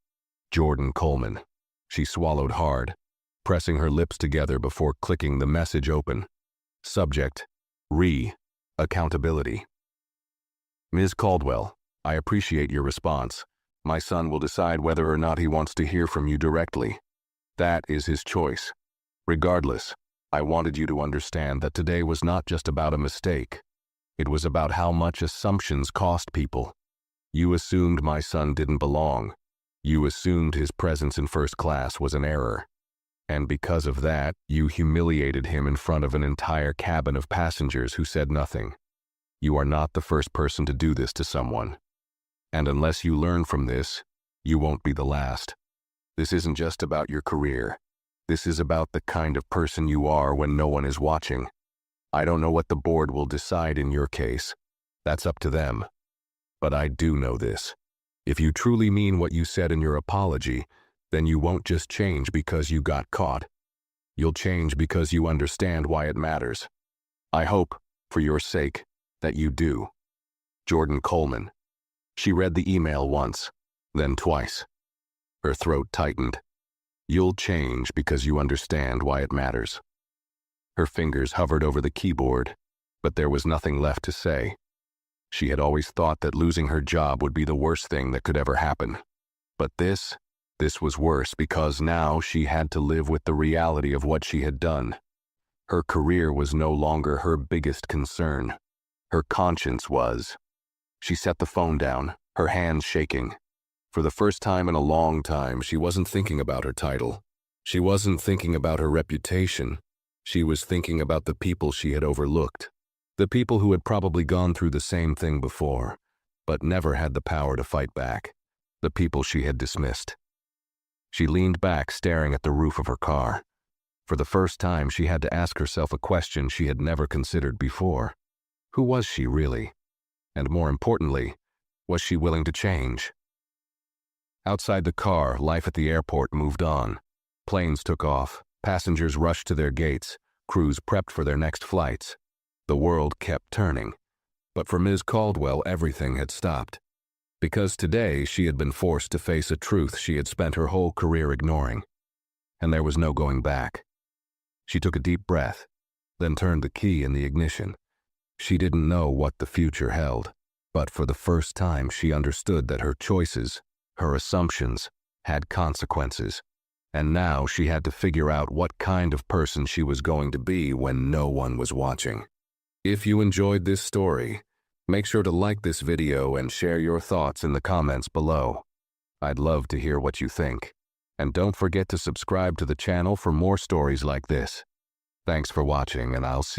Jordan Coleman. She swallowed hard, pressing her lips together before clicking the message open. Subject, re. Accountability. Ms. Caldwell, I appreciate your response. My son will decide whether or not he wants to hear from you directly. That is his choice. Regardless, I wanted you to understand that today was not just about a mistake. It was about how much assumptions cost people. You assumed my son didn't belong. You assumed his presence in first class was an error. And because of that, you humiliated him in front of an entire cabin of passengers who said nothing. You are not the first person to do this to someone. And unless you learn from this, you won't be the last. This isn't just about your career. This is about the kind of person you are when no one is watching. I don't know what the board will decide in your case. That's up to them. But I do know this. If you truly mean what you said in your apology, then you won't just change because you got caught. You'll change because you understand why it matters. I hope, for your sake, that you do. Jordan Coleman. She read the email once, then twice. Her throat tightened. You'll change because you understand why it matters. Her fingers hovered over the keyboard, but there was nothing left to say. She had always thought that losing her job would be the worst thing that could ever happen. But this was worse because now she had to live with the reality of what she had done. Her career was no longer her biggest concern. Her conscience was. She set the phone down, her hands shaking. For the first time in a long time, she wasn't thinking about her title. She wasn't thinking about her reputation. She was thinking about the people she had overlooked. The people who had probably gone through the same thing before, but never had the power to fight back. The people she had dismissed. She leaned back, staring at the roof of her car. For the first time, she had to ask herself a question she had never considered before. Who was she really? And more importantly, was she willing to change? Outside the car, life at the airport moved on. Planes took off, passengers rushed to their gates, crews prepped for their next flights. The world kept turning. But for Ms. Caldwell, everything had stopped. Because today she had been forced to face a truth she had spent her whole career ignoring. And there was no going back. She took a deep breath, then turned the key in the ignition. She didn't know what the future held, but for the first time she understood that her choices, her assumptions, had consequences. And now she had to figure out what kind of person she was going to be when no one was watching. If you enjoyed this story, make sure to like this video and share your thoughts in the comments below. I'd love to hear what you think. And don't forget to subscribe to the channel for more stories like this. Thanks for watching, and I'll see you